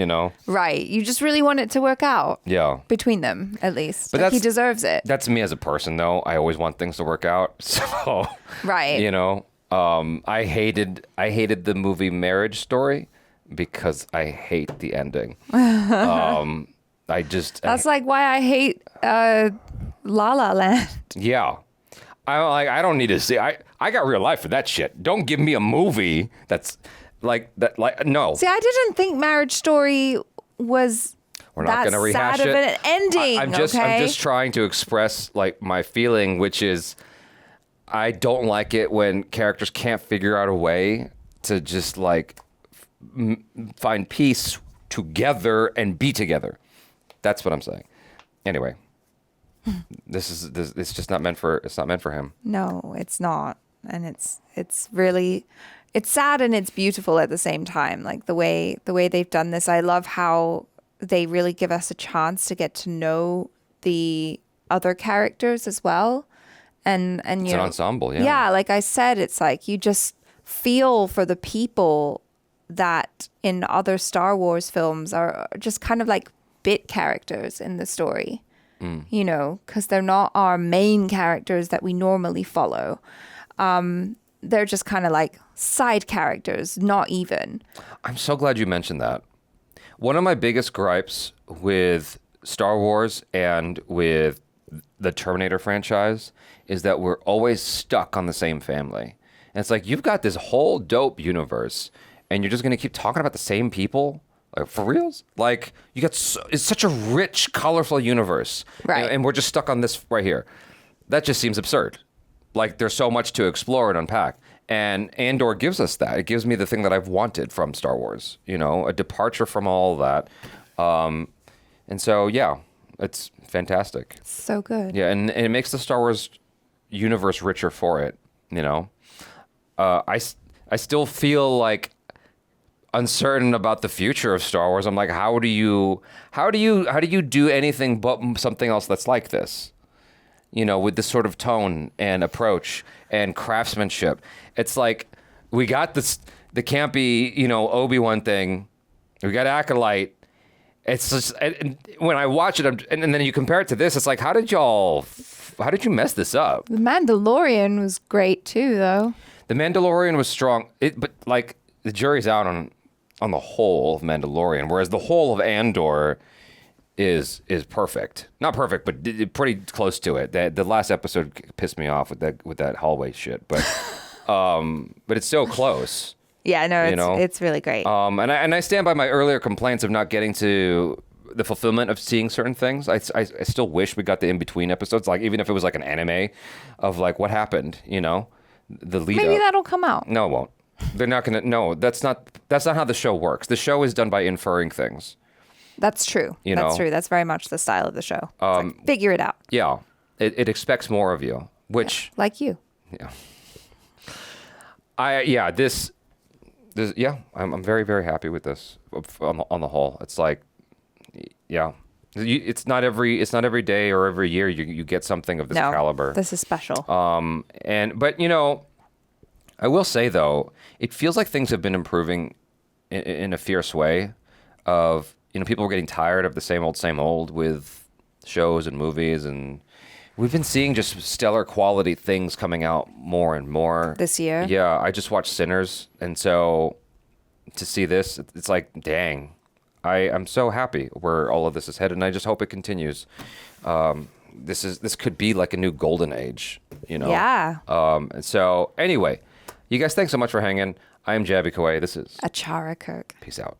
Right. You just really want it to work out. Yeah. Between them, at least. But he deserves it. That's me as a person, though. I always want things to work out. So, right. I hated the movie Marriage Story because I hate the ending. That's like why I hate La La Land. Yeah. I don't need to see. I got real life for that shit. Don't give me a movie that's like that. Like no. See, I didn't think Marriage Story was We're not going to rehash sad it. of an ending. I'm just trying to express like my feeling, which is I don't like it when characters can't figure out a way to just like find peace together and be together. That's what I'm saying. Anyway. It's just not meant for him. No, it's not. And it's sad and it's beautiful at the same time. Like the way they've done this. I love how they really give us a chance to get to know the other characters as well. And it's an ensemble, yeah. Yeah, like I said, it's like you just feel for the people that in other Star Wars films are just kind of like bit characters in the story. you know, because they're not our main characters that we normally follow. They're just kind of like side characters, not even. I'm so glad you mentioned that. One of my biggest gripes with Star Wars and with the Terminator franchise is that we're always stuck on the same family. And it's like, you've got this whole dope universe and you're just going to keep talking about the same people? Like, for reals? Like, you got it's such a rich, colorful universe. Right. And we're just stuck on this right here. That just seems absurd. Like, there's so much to explore and unpack. And Andor gives us that. It gives me the thing that I've wanted from Star Wars, you know, a departure from all of that. And so, yeah, it's fantastic. So good. Yeah, and it makes the Star Wars universe richer for it, you know. I still feel like uncertain about the future of Star Wars. I'm like, how do you do anything but something else that's like this? You know, with this sort of tone and approach and craftsmanship. It's like, we got the campy, you know, Obi-Wan thing. We got Acolyte. It's just, when I watch it, and then you compare it to this, it's like, how did you mess this up? The Mandalorian was great too, though. The Mandalorian was strong, but like, the jury's out on the whole of Mandalorian, whereas the whole of Andor is perfect. Not perfect, but pretty close to it. The last episode pissed me off with that hallway shit, but it's so close. Yeah, no, it's really great. And I stand by my earlier complaints of not getting to the fulfillment of seeing certain things. I still wish we got the in-between episodes, like even if it was like an anime of like what happened, you know, the lead Maybe up. that'll come out. No, it won't. They're not gonna. No, that's not how the show works. The show is done by inferring things. That's true. That's true. That's very much the style of the show. Like, figure it out. Yeah, it expects more of you, which like you. Yeah. This. Yeah, I'm very, very happy with this on the whole. It's like, yeah, it's not every day or every year you get something of this caliber. This is special. But you know, I will say though, it feels like things have been improving in a fierce way. Of, you know, people were getting tired of the same old with shows and movies, and we've been seeing just stellar quality things coming out more and more this year. Yeah, I just watched Sinners, and so to see this, it's like, dang, I'm so happy where all of this is headed, and I just hope it continues. This could be like a new golden age, you know. Yeah. And so anyway, you guys, thanks so much for hanging. I am Jaby Koay. This is Achara Kirk. Peace out.